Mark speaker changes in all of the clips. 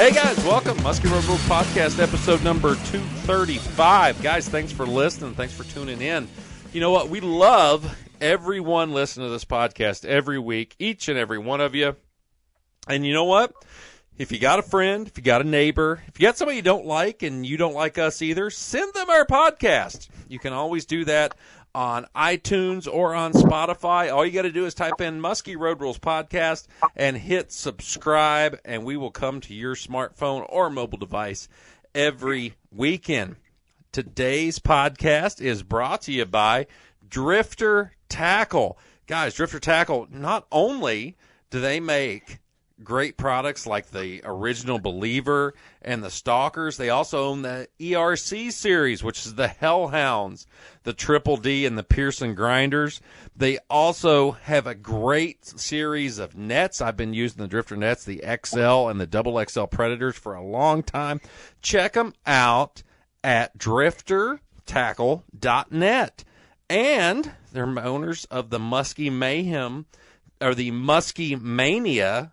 Speaker 1: Hey guys, welcome. Muskie Road Rules Podcast, episode number 235. Guys, thanks for listening. Thanks for tuning in. You know what? We love everyone listening to this podcast every week, each and every one of you. And you know what? If you got a friend, if you got a neighbor, if you got somebody you don't like and you don't like us either, send them our podcast. You can always do that on iTunes or on Spotify. All you got to do is type in Muskie Road Rules Podcast and hit subscribe, and we will come to your smartphone or mobile device every weekend. Today's podcast is brought to you by Drifter Tackle. Guys, Drifter Tackle, not only do they make great products like the Original Believer and the Stalkers, they also own the ERC series, which is the Hellhounds, the Triple D, and the Pearson Grinders. They also have a great series of nets. I've been using the Drifter nets, the XL and the Double XL Predators for a long time. Check them out at driftertackle.net. And they're owners of the Muskie Mayhem, or the Muskie Mania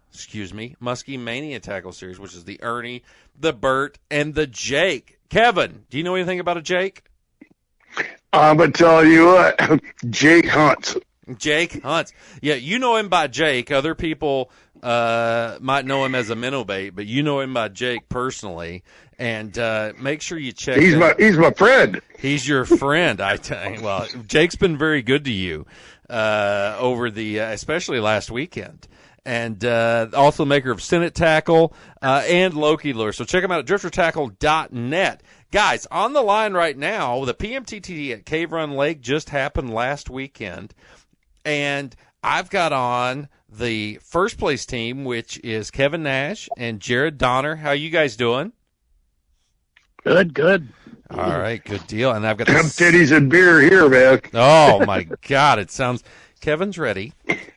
Speaker 1: tackle series, which is the Ernie, the Bert, and the Jake. Kevin, do you know anything about a Jake?
Speaker 2: I'm going to tell you what, Jake hunts.
Speaker 1: Jake hunts. Yeah, you know him by Jake. Other people might know him as a minnow bait, but you know him by Jake personally. And make sure you check.
Speaker 2: He's my friend.
Speaker 1: He's your friend. Well, Jake's been very good to you over the especially last weekend. And also maker of Senate Tackle and Loki Lure. So check them out at driftertackle.net. Guys, on the line right now, the PMTT at Cave Run Lake just happened last weekend. And I've got on the first place team, which is Kevin Nash and Jared Donner. How you guys doing?
Speaker 3: Good.
Speaker 1: All right, good deal. And I've got
Speaker 2: titties and beer here, man.
Speaker 1: Oh, my God. It sounds – Kevin's ready.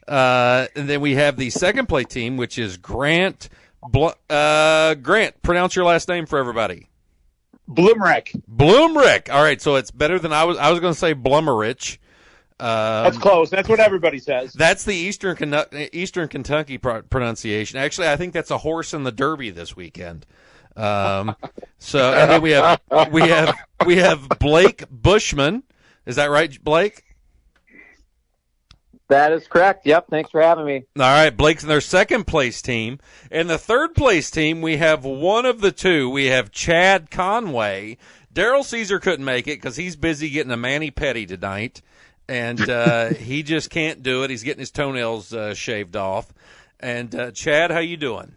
Speaker 1: And then we have the second place team, which is Grant. Grant, pronounce your last name for everybody. Bloomrick. All right, so it's better than I was going to say Blummerich.
Speaker 3: That's close. That's what everybody says.
Speaker 1: That's the Eastern Kentucky pronunciation. Actually, I think that's a horse in the Derby this weekend. So and then we have Blake Bushman. Is that right, Blake?
Speaker 4: That is correct. Yep. Thanks for having me.
Speaker 1: All right, Blake's in their second place team. And the third place team, we have one of the two. We have Chad Conway. Daryl Caesar couldn't make it because he's busy getting a mani-pedi tonight. And he just can't do it. He's getting his toenails shaved off. And Chad, how you doing?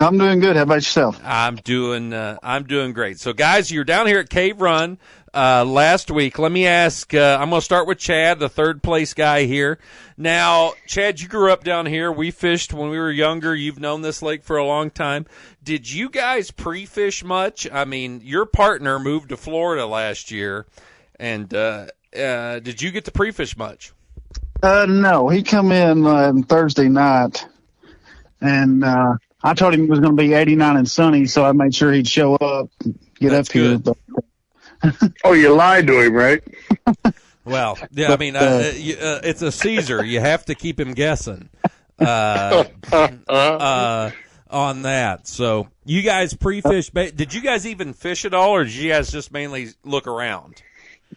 Speaker 3: I'm doing good. How about yourself?
Speaker 1: I'm doing great. So, guys, you're down here at Cave Run last week. Let me ask. I'm going to start with Chad, the third place guy here. Now, Chad, you grew up down here. We fished when we were younger. You've known this lake for a long time. Did you guys pre-fish much? I mean, your partner moved to Florida last year, and did you get to pre-fish much?
Speaker 3: No. He come in Thursday night, and I told him it was going to be 89 and sunny, so I made sure he'd show up,
Speaker 1: That's
Speaker 3: up here.
Speaker 1: Good.
Speaker 2: Oh, you lied to him, right?
Speaker 1: Well, yeah, I mean, it's a Caesar. You have to keep him guessing on that. So you guys pre-fish. Did you guys even fish at all, or did you guys just mainly look around?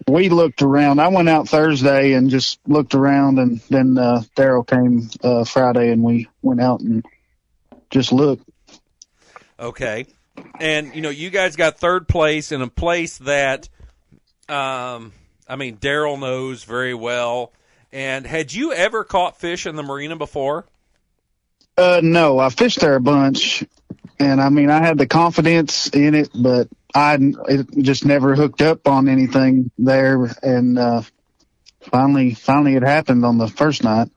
Speaker 3: We looked around. I went out Thursday and just looked around, and then Daryl came Friday, and we went out and just look.
Speaker 1: Okay. And, you guys got third place in a place that, Daryl knows very well. And had you ever caught fish in the marina before?
Speaker 3: No, I fished there a bunch. And, I had the confidence in it, but it just never hooked up on anything there. And finally it happened on the first night.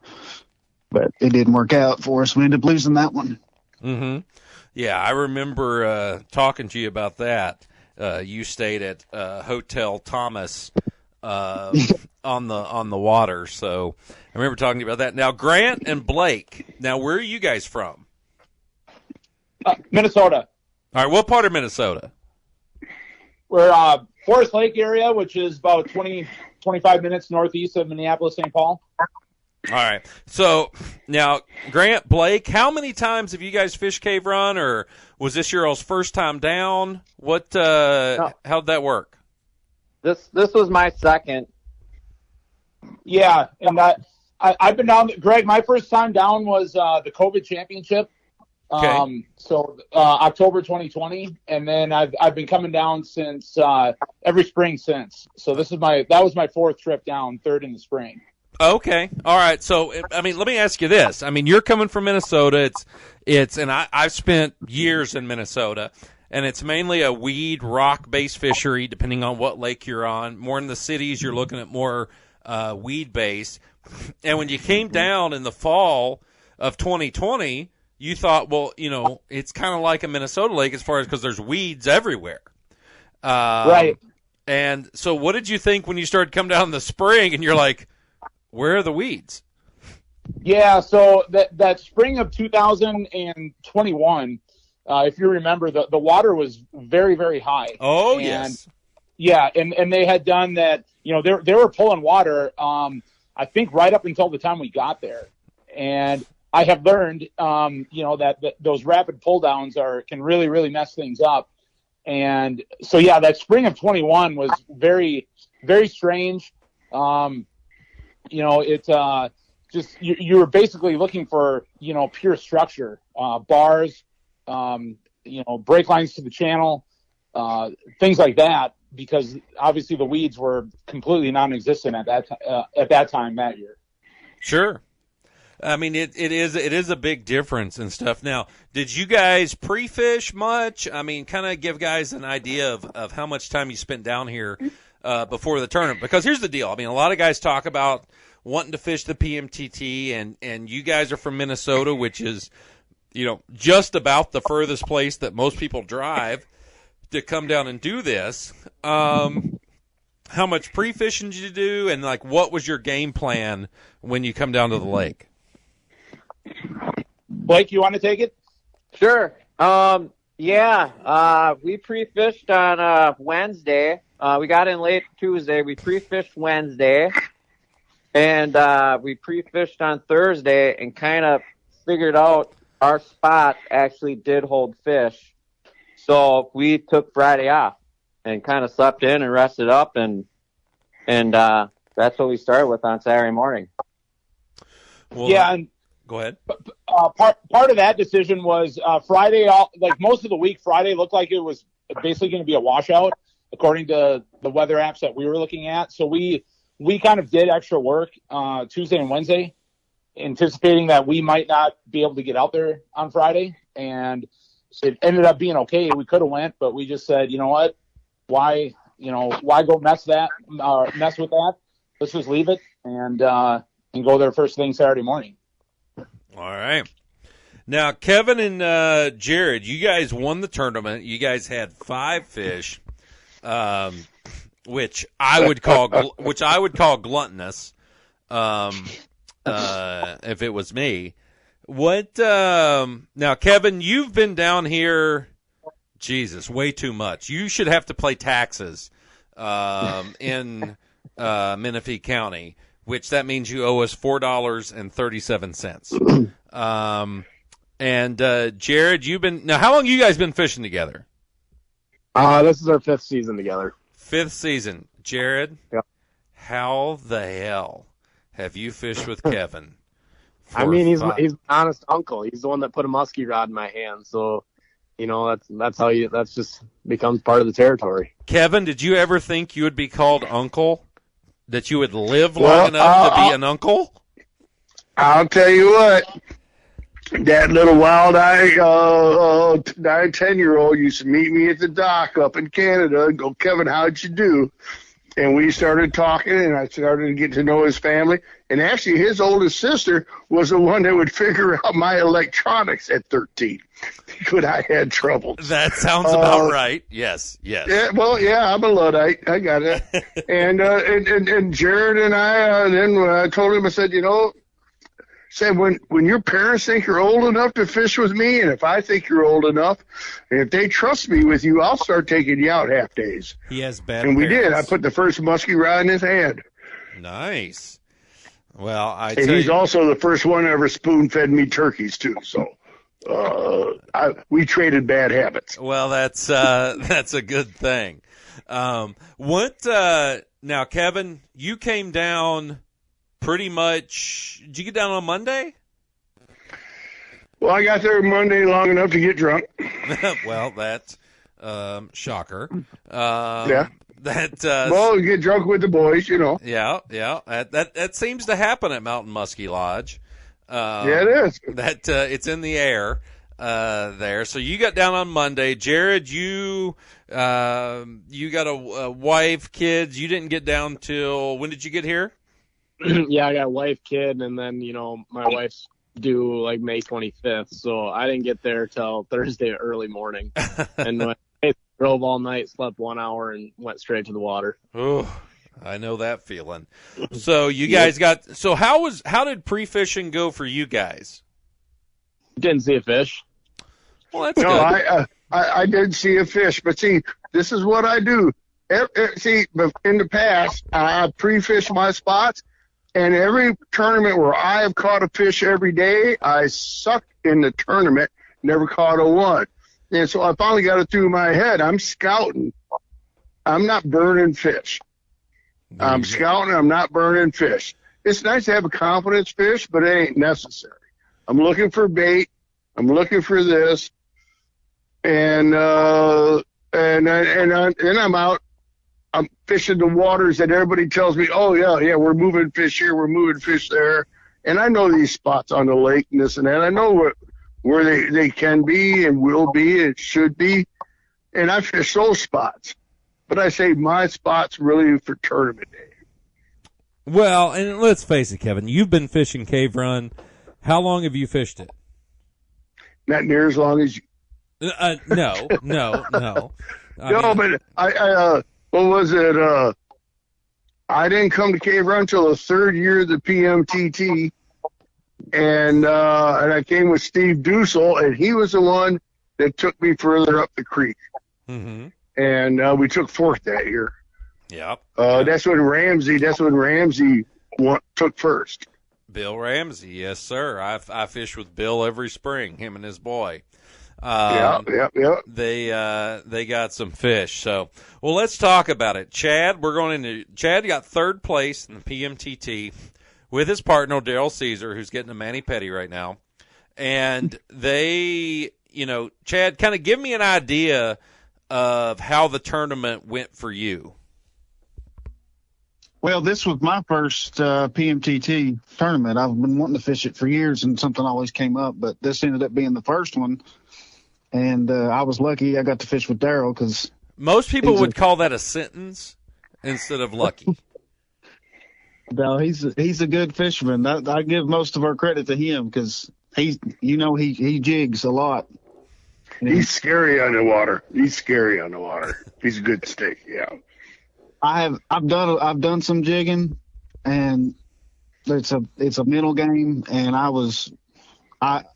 Speaker 3: But it didn't work out for us. We ended up losing that one.
Speaker 1: Mm-hmm. Yeah, I remember talking to you about that. You stayed at Hotel Thomas on the water, so I remember talking to you about that. Now, Grant and Blake. Now, where are you guys from?
Speaker 4: Minnesota.
Speaker 1: All right, what part of Minnesota?
Speaker 4: We're Forest Lake area, which is about 25 minutes northeast of Minneapolis, St. Paul.
Speaker 1: All right. So now, Grant, Blake, how many times have you guys fished Cave Run, or was this your all's first time down? What?
Speaker 4: No.
Speaker 1: How'd that work?
Speaker 4: This was my second.
Speaker 5: Yeah, and I've been down. Greg, my first time down was the COVID championship.
Speaker 1: Okay.
Speaker 5: So October 2020, and then I've been coming down since every spring since. So that was my fourth trip down, third in the spring.
Speaker 1: Okay. All right. So, I mean, let me ask you this. I mean, you're coming from Minnesota. And I've spent years in Minnesota, and it's mainly a weed, rock-based fishery, depending on what lake you're on. More in the cities, you're looking at more weed-based. And when you came down in the fall of 2020, you thought, well, it's kind of like a Minnesota lake as far as because there's weeds everywhere.
Speaker 5: Right.
Speaker 1: And so what did you think when you started coming down in the spring and you're like, where are the weeds?
Speaker 5: Yeah, so that spring of 2021, if you remember, the water was very, very high.
Speaker 1: Oh,
Speaker 5: and,
Speaker 1: yes.
Speaker 5: Yeah, and they had done that, they were pulling water, I think right up until the time we got there. And I have learned, that those rapid pull downs can really, really mess things up. And so, yeah, that spring of 21 was very, very strange. It's just you were basically looking for, pure structure, bars, brake lines to the channel, things like that, because obviously the weeds were completely non-existent at that time that year.
Speaker 1: Sure. I mean, it is a big difference and stuff. Now, did you guys pre-fish much? I mean, kind of give guys an idea of how much time you spent down here before the tournament. Because here's the deal. I mean, a lot of guys talk about wanting to fish the PMTT, and you guys are from Minnesota, which is, just about the furthest place that most people drive to come down and do this. How much pre-fishing did you do, and, what was your game plan when you come down to the lake?
Speaker 5: Blake, you want to take it?
Speaker 4: Sure. We pre-fished on Wednesday. We got in late Tuesday. We pre-fished Wednesday. And we pre-fished on Thursday and kind of figured out our spot actually did hold fish. So we took Friday off and kind of slept in and rested up. And that's what we started with on Saturday morning.
Speaker 1: Well,
Speaker 5: yeah. And
Speaker 1: go ahead.
Speaker 5: Part of that decision was Friday, most of the week, Friday looked like it was basically going to be a washout, according to the weather apps that we were looking at. So we kind of did extra work Tuesday and Wednesday, anticipating that we might not be able to get out there on Friday. And it ended up being okay. We could have went, but we just said, you know what, why go mess with that? Let's just leave it and go there first thing Saturday morning.
Speaker 1: All right. Now, Kevin and Jared, you guys won the tournament. You guys had 5 fish, which I would call gluttonous, if it was me. What? Now, Kevin, you've been down here, Jesus, way too much. You should have to pay taxes in Menifee County, which that means you owe us $4.37. And Jared, how long have you guys been fishing together?
Speaker 6: This is our 5th season together.
Speaker 1: 5th season. Jared,
Speaker 6: Yep.
Speaker 1: How the hell have you fished with Kevin?
Speaker 6: I mean, he's an honest uncle. He's the one that put a muskie rod in my hand. So, that's just becomes part of the territory.
Speaker 1: Kevin, did you ever think you would be called uncle? That you would live long enough to be an uncle?
Speaker 2: I'll tell you what. That little wild-eyed 10-year-old used to meet me at the dock up in Canada and go, Kevin, how'd you do? And we started talking, and I started to get to know his family. And actually, his oldest sister was the one that would figure out my electronics at 13 when I had trouble.
Speaker 1: That sounds about right. Yes.
Speaker 2: Yeah, well, yeah, I'm a Luddite. I got it. and Jared and I, then I told him, I said, said when your parents think you're old enough to fish with me, and if I think you're old enough, and if they trust me with you, I'll start taking you out half days.
Speaker 1: He has bad
Speaker 2: And we
Speaker 1: parents.
Speaker 2: did. I put the first muskie rod in his hand.
Speaker 1: Nice. Well,
Speaker 2: and he's also the first one ever spoon-fed me turkeys too. So we traded bad habits.
Speaker 1: Well, that's a good thing. Now, Kevin, you came down pretty much. Did you get down on Monday?
Speaker 2: Well, I got there Monday long enough to get drunk.
Speaker 1: Well, that's shocker.
Speaker 2: Yeah.
Speaker 1: That
Speaker 2: well, you get drunk with the boys, you know.
Speaker 1: Yeah. That seems to happen at Mountain Muskie Lodge.
Speaker 2: Yeah, it is.
Speaker 1: That it's in the air there. So you got down on Monday, Jared. You got a wife, kids. You didn't get down till when did you get here?
Speaker 6: Yeah, I got a wife, kid, and then my wife's due like May 25th, so I didn't get there till Thursday early morning, and I drove all night, slept 1 hour, and went straight to the water.
Speaker 1: Oh, I know that feeling. So you guys got. So how did pre-fishing go for you guys?
Speaker 6: Didn't see a fish.
Speaker 1: Well, that's
Speaker 2: no,
Speaker 1: good.
Speaker 2: I did see a fish, but see, this is what I do. See, in the past, I pre-fished my spots, and every tournament where I have caught a fish every day, I sucked in the tournament, never caught a one. And so I finally got it through my head. I'm scouting. I'm not burning fish. I'm scouting. I'm not burning fish. It's nice to have a confidence fish, but it ain't necessary. I'm looking for bait. I'm looking for this. And I'm out. I'm fishing the waters that everybody tells me, oh, yeah, we're moving fish here, we're moving fish there. And I know these spots on the lake and this and that. I know where they can be and will be and should be. And I fish those spots. But I say my spot's really for tournament day.
Speaker 1: Well, and let's face it, Kevin, you've been fishing Cave Run. How long have you fished it?
Speaker 2: Not near as long as you.
Speaker 1: No.
Speaker 2: But I what was it? I didn't come to Cave Run until the third year of the PMTT, and I came with Steve Dussel, and he was the one that took me further up the creek.
Speaker 1: Mm-hmm.
Speaker 2: And we took fourth that year.
Speaker 1: Yep.
Speaker 2: That's when Ramsey took first.
Speaker 1: Bill Ramsey, yes, sir. I fish with Bill every spring, him and his boy.
Speaker 2: Yeah.
Speaker 1: They got some fish. So, well, let's talk about it. Chad got third place in the PMTT with his partner, Daryl Caesar, who's getting a mani-pedi right now. And Chad, kind of give me an idea of how the tournament went for you.
Speaker 3: Well, this was my first PMTT tournament. I've been wanting to fish it for years, and something always came up, but this ended up being the first one. And I was lucky I got to fish with Daryl because
Speaker 1: most people would call that a sentence instead of lucky.
Speaker 3: No, he's a good fisherman. I give most of our credit to him because he jigs a lot.
Speaker 2: He's scary on the water. He's a good stick. Yeah.
Speaker 3: I've done some jigging, and it's a mental game. And I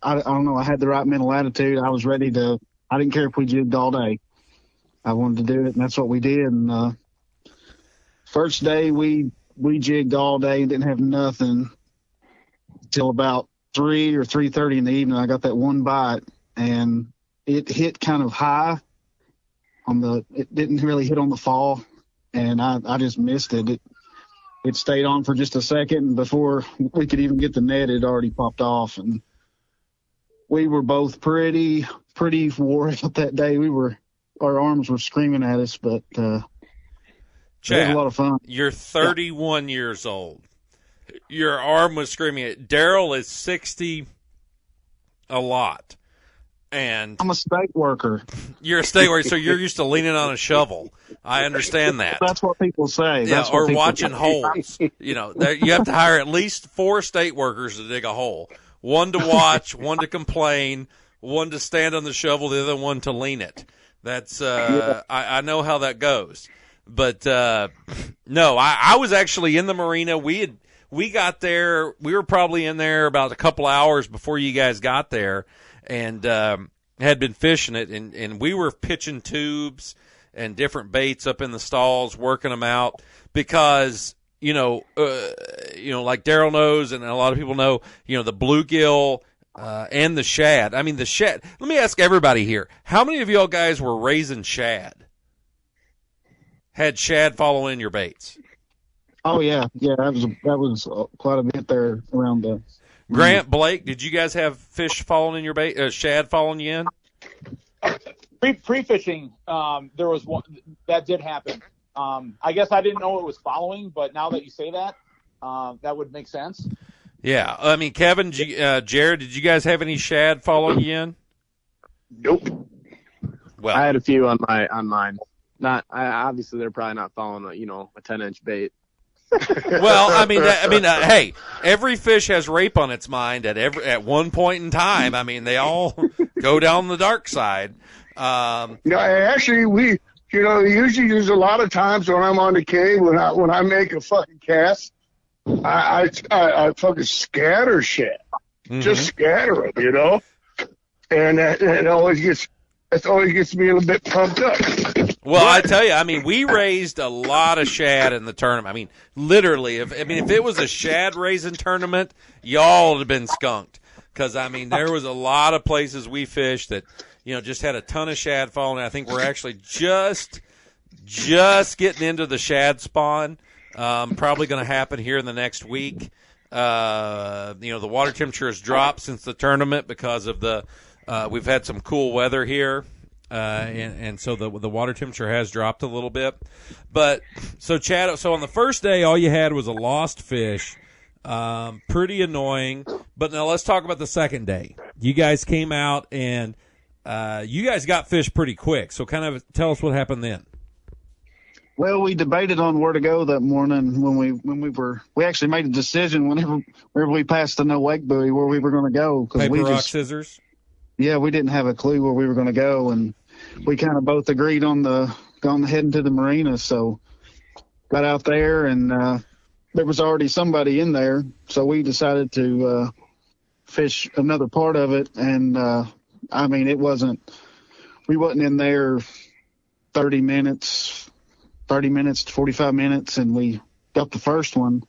Speaker 3: don't know. I had the right mental attitude. I was ready to. I didn't care if we jigged all day. I wanted to do it, and that's what we did. And first day we jigged all day and didn't have nothing till about 3 or 3:30 in the evening. I got that one bite, and it hit kind of high it didn't really hit on the fall, and I just missed it. It stayed on for just a second, and before we could even get the net, it already popped off. And we were both pretty wore out that day. Our arms were screaming at us, but
Speaker 1: Chad,
Speaker 3: it was a lot of fun.
Speaker 1: You're 31 years old. Your arm was screaming at Daryl is 60 a lot. And
Speaker 3: I'm a state worker.
Speaker 1: You're a state worker, so you're used to leaning on a shovel. I understand that.
Speaker 3: That's what people say.
Speaker 1: Yeah, or watching holes. You have to hire at least 4 state workers to dig a hole. One to watch, one to complain, one to stand on the shovel, the other one to lean it. That's I know how that goes. But no, I was actually in the marina. We got there. We were probably in there about a couple hours before you guys got there, and had been fishing it, and we were pitching tubes and different baits up in the stalls, working them out because like Daryl knows, and a lot of people know, the bluegill and the shad. I mean, the shad. Let me ask everybody here: how many of y'all guys were raising shad? Had shad follow in your baits?
Speaker 3: Oh yeah, that was quite a bit there around the.
Speaker 1: Grant, Blake, did you guys have fish falling in your bait? Shad falling you in?
Speaker 5: Pre-fishing, there was one that did happen. I guess I didn't know it was following, but now that you say that, that would make sense.
Speaker 1: Yeah, I mean, Kevin, Jared, did you guys have any shad following you in?
Speaker 2: Nope.
Speaker 1: Well,
Speaker 6: I had a few on mine. Obviously they're probably not following a 10-inch bait.
Speaker 1: Well, hey, every fish has rape on its mind at one point in time. I mean, they all go down the dark side.
Speaker 2: Actually, we, usually there's a lot of times when I'm on the cave when I make a fucking cast, I fucking scatter shit, just scatter them, and it always gets me a little bit pumped up.
Speaker 1: Well, I tell you, I mean, we raised a lot of shad in the tournament. I mean, literally, if it was a shad raising tournament, y'all would have been skunked. Because, I mean, there was a lot of places we fished that, just had a ton of shad falling. I think we're actually just getting into the shad spawn. Probably going to happen here in the next week. The water temperature has dropped since the tournament because of we've had some cool weather here. And so the water temperature has dropped a little bit. But so Chad, so on the first day, all you had was a lost fish. Pretty annoying. But now let's talk about the second day. You guys came out and you guys got fish pretty quick. So kind of tell us what happened then.
Speaker 3: Well, we debated on where to go that morning when we actually made a decision whenever we passed the no wake buoy where we were going to go.
Speaker 1: Paper, rock, scissors.
Speaker 3: Yeah, we didn't have a clue where we were going to go, and we kind of both agreed on heading to the marina. So got out there, and there was already somebody in there, so we decided to fish another part of it. And we wasn't in there 30 minutes to 45 minutes, and we got the first one,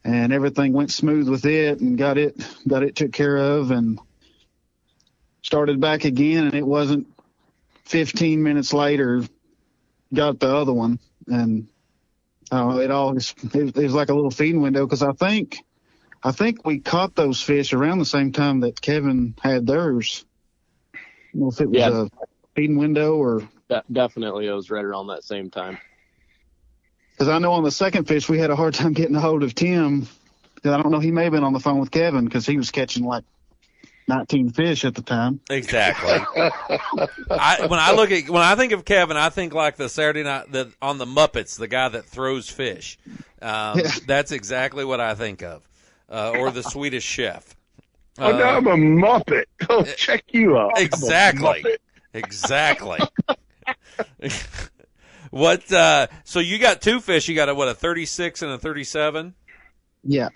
Speaker 3: and everything went smooth with it, and got it took care of, and started back again, and it wasn't 15 minutes later, got the other one. And it was like a little feeding window, because I think we caught those fish around the same time that Kevin had theirs. I don't know if it was a feeding window or...
Speaker 6: Definitely, it was right around that same time.
Speaker 3: Because I know on the second fish, we had a hard time getting a hold of Tim, because I don't know, he may have been on the phone with Kevin, because he was catching like 19 fish at the time.
Speaker 1: Exactly. When I think of Kevin, I think like the Saturday night on the Muppets, the guy that throws fish. That's exactly what I think of, or the Swedish Chef.
Speaker 2: I'm a Muppet. Oh, check you out.
Speaker 1: Exactly. What? So you got two fish. You got a 36 and a 37.
Speaker 3: Yeah.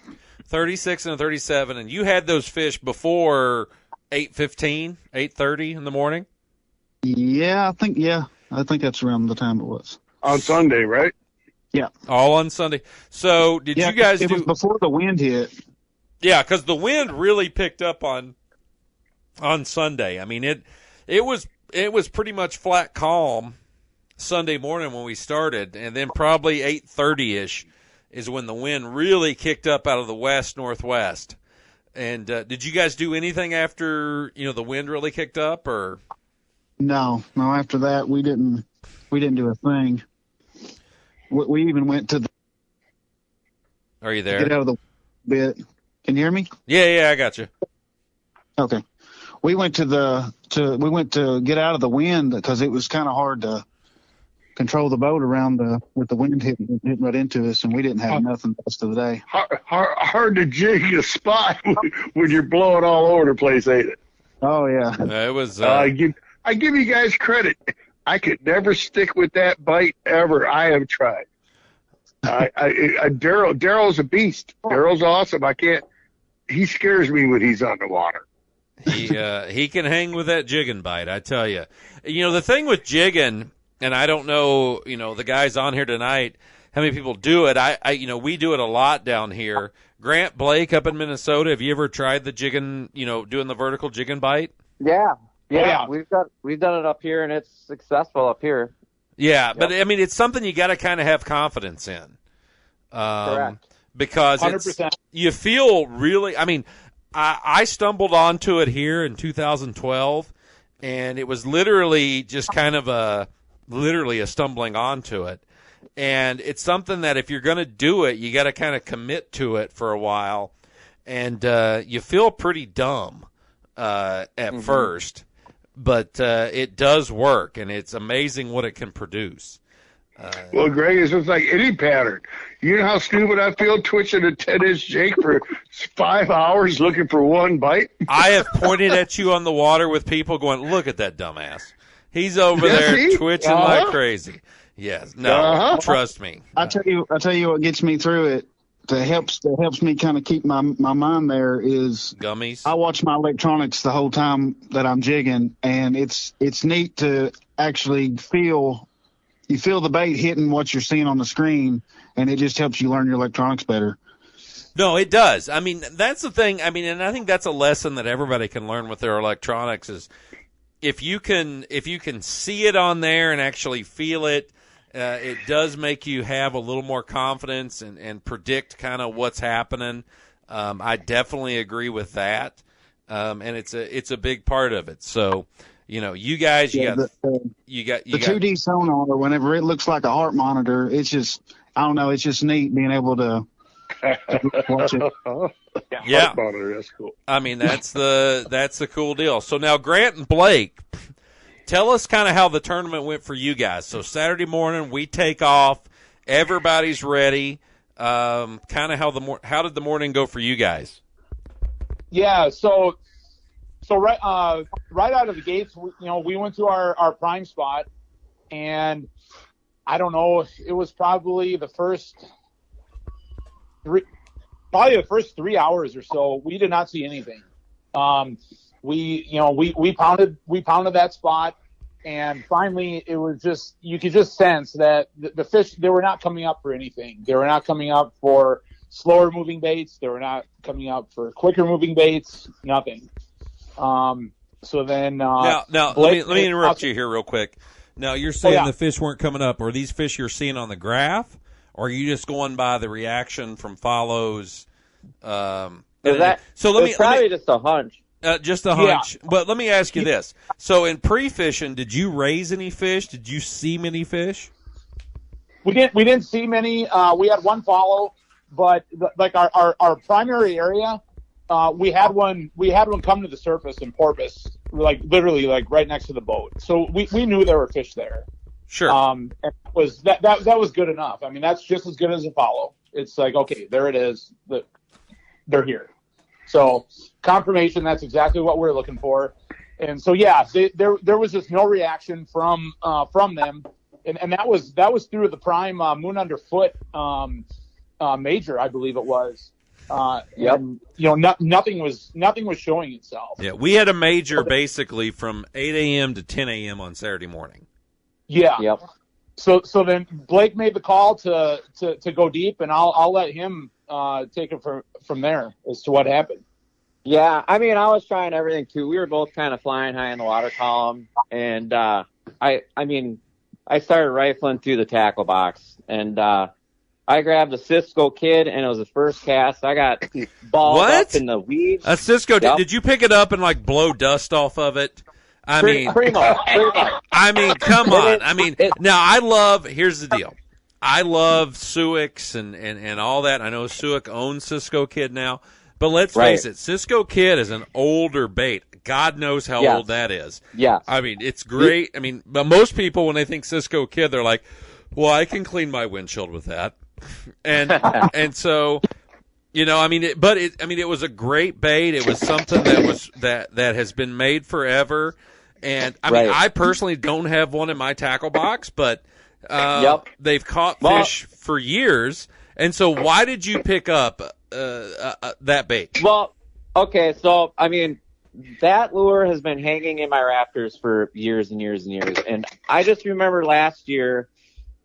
Speaker 1: 36 and a 37, and you had those fish before 8:15, 8:30 in the morning?
Speaker 3: Yeah, I think that's around the time it was.
Speaker 2: On Sunday, right?
Speaker 3: Yeah.
Speaker 1: All on Sunday. So did you guys
Speaker 3: it was before the wind hit.
Speaker 1: Yeah, because the wind really picked up on Sunday. I mean, it was pretty much flat calm Sunday morning when we started, and then probably 8:30-ish is when the wind really kicked up out of the west-northwest. And did you guys do anything after, the wind really kicked up, or?
Speaker 3: No, after that we didn't do a thing. We even went to the...
Speaker 1: Are you there?
Speaker 3: Get out of the bit. Can you hear me?
Speaker 1: Yeah, I got you.
Speaker 3: Okay. We went to get out of the wind because it was kind of hard to control the boat with the wind hitting right into us, and we didn't have nothing the rest of the day.
Speaker 2: Hard to jig a spot when you're blowing all over the place, ain't it?
Speaker 3: Oh yeah.
Speaker 1: It was.
Speaker 2: I give you guys credit. I could never stick with that bite ever. I have tried. Daryl's a beast. Daryl's awesome. I can't. He scares me when he's on the water.
Speaker 1: He can hang with that jigging bite, I tell you. The thing with jigging, and I don't know, the guys on here tonight, how many people do it. We do it a lot down here. Grant, Blake up in Minnesota, have you ever tried the jigging, doing the vertical jig and bite?
Speaker 4: Yeah.
Speaker 5: Yeah.
Speaker 4: We've done it up here, and it's successful up here.
Speaker 1: Yeah,
Speaker 4: Yep.
Speaker 1: but I mean, it's something you got to kind of have confidence in.
Speaker 4: Correct.
Speaker 1: Because
Speaker 5: 100%.
Speaker 1: you feel really, I mean, I stumbled onto it here in 2012, and it was literally just kind of a stumbling onto it. And it's something that if you're going to do it, you got to kind of commit to it for a while. And you feel pretty dumb at first, but it does work, and it's amazing what it can produce.
Speaker 2: Well, Greg, it's just like any pattern. You know how stupid I feel twitching a 10-inch jig for 5 hours looking for one bite?
Speaker 1: I have pointed at you on the water with people going, look at that dumbass. He's over there
Speaker 2: see?
Speaker 1: twitching like crazy. Yes. No, trust me.
Speaker 3: I tell you what gets me through it. That helps me kind of keep my mind there is
Speaker 1: Gummies.
Speaker 3: I watch my electronics the whole time that I'm jigging, and it's neat to actually feel the bait hitting what you're seeing on the screen, and it just helps you learn your electronics better.
Speaker 1: No, it does. I mean, that's the thing. I mean, and I think that's a lesson that everybody can learn with their electronics is if you can see it on there and actually feel it, it does make you have a little more confidence and predict kind of what's happening. I definitely agree with that, and it's a big part of it. So, you guys, you got the
Speaker 3: 2D sonar. Whenever it looks like a heart monitor, it's just it's just neat being able to watch it.
Speaker 1: Yeah.
Speaker 2: Heart monitor, that's cool.
Speaker 1: I mean, that's the cool deal. So now Grant and Blake, tell us kind of how the tournament went for you guys. So Saturday morning we take off, everybody's ready. Kind of how did the morning go for you guys?
Speaker 5: Yeah, so right out of the gates, we went to our prime spot, and I don't know, it was probably the first 3 hours or so we did not see anything. We pounded that spot, and finally it was just, you could just sense that the fish, they were not coming up for anything. They were not coming up for slower moving baits. They were not coming up for quicker moving baits. Nothing. So then,
Speaker 1: now let me interrupt you here real quick. Now you're saying the fish weren't coming up. Are these fish you're seeing on the graph, or are you just going by the reaction from follows?
Speaker 4: Probably just a hunch.
Speaker 1: Just a hunch. Yeah. But let me ask you this. So in pre-fishing, did you raise any fish? Did you see many fish?
Speaker 5: We didn't see many. We had one follow, but like our primary area, we had one come to the surface in porpoise, like literally like right next to the boat. So we knew there were fish there.
Speaker 1: Sure.
Speaker 5: And that was good enough. I mean, that's just as good as a follow. It's like, okay, there it is. They're here. So confirmation, that's exactly what we're looking for. And so, yeah, there was just no reaction from them. And that was through the prime Moon Underfoot major, I believe it was.
Speaker 4: Yep.
Speaker 5: And, nothing was showing itself.
Speaker 1: Yeah, we had a major basically from 8 a.m. to 10 a.m. on Saturday morning.
Speaker 5: Yeah.
Speaker 4: Yep.
Speaker 5: So then Blake made the call to go deep, and I'll let him take it from there as to what happened.
Speaker 4: Yeah, I mean, I was trying everything too. We were both kind of flying high in the water column, and I started rifling through the tackle box, and I grabbed a Cisco Kid, and it was the first cast. I got balled up in the weeds.
Speaker 1: A Cisco,
Speaker 4: yep.
Speaker 1: Did you pick it up and like blow dust off of it?
Speaker 4: Pretty much.
Speaker 1: I mean, come on. I mean, now here's the deal. I love Suics and all that. I know Suic owns Cisco Kid now, but let's face it, Cisco Kid is an older bait. God knows how old that is.
Speaker 4: Yeah.
Speaker 1: I mean, it's great. I mean, but most people, when they think Cisco Kid, they're like, well, I can clean my windshield with that. And so, it was a great bait. It was something that has been made forever. And I mean, I personally don't have one in my tackle box, but they've caught fish for years. And so, why did you pick up that bait?
Speaker 4: Well, okay, so I mean, that lure has been hanging in my rafters for years and years and years. And I just remember last year,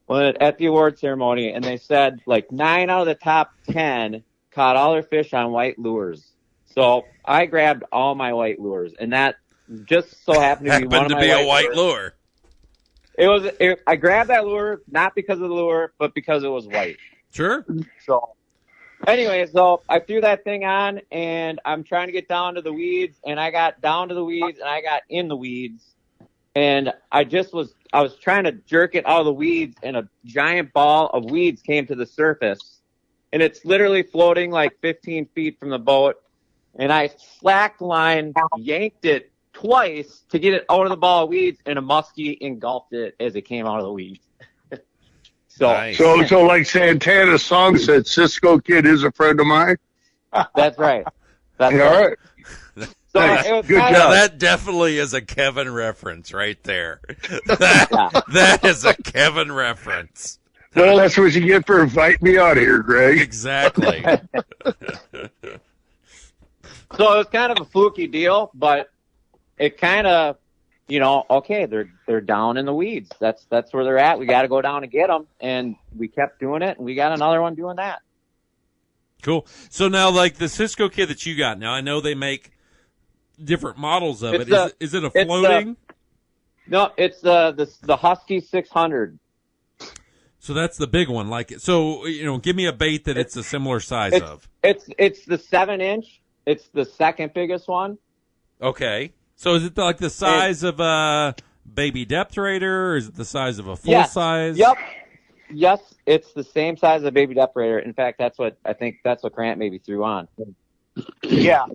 Speaker 4: Well, at the award ceremony, and they said like 9 out of the top 10 caught all their fish on white lures. So I grabbed all my white lures, and that just so happened to be one of my
Speaker 1: a white lure.
Speaker 4: I grabbed that lure not because of the lure, but because it was white.
Speaker 1: Sure.
Speaker 4: So anyway, so I threw that thing on, and I'm trying to get down to the weeds, and I got down to the weeds, and I got in the weeds, and I was trying to jerk it out of the weeds, and a giant ball of weeds came to the surface, and it's literally floating like 15 feet from the boat, and I slacked line, yanked it twice to get it out of the ball of weeds, and a muskie engulfed it as it came out of the weeds.
Speaker 1: Nice.
Speaker 2: So like Santana's song said, Cisco Kid is a friend of mine.
Speaker 4: That's right. That's
Speaker 2: All
Speaker 4: right.
Speaker 2: right.
Speaker 4: So
Speaker 2: Nice.
Speaker 4: it was
Speaker 2: Good
Speaker 4: kind
Speaker 2: job.
Speaker 4: of,
Speaker 1: That definitely is a Kevin reference right there. That is a Kevin reference.
Speaker 2: Well, that's what you get for inviting me out here, Greg.
Speaker 1: Exactly.
Speaker 4: So it was kind of a fluky deal, but it kind of, okay, they're down in the weeds. That's where they're at. We got to go down and get them, and we kept doing it, and we got another one doing that.
Speaker 1: Cool. So now, like the Cisco Kid that you got, now I know they make different models of it. Is it a floating?
Speaker 4: No, it's the Husky 600.
Speaker 1: So that's the big one. Like, so give me a bait that it's a similar size of.
Speaker 4: It's the 7-inch. It's the second biggest one.
Speaker 1: Okay. So is it like the size of a baby depth raider, or is it the size of a full size?
Speaker 4: Yep. Yes, it's the same size as a baby depth raider. In fact, that's what Grant maybe threw on.
Speaker 5: Yeah.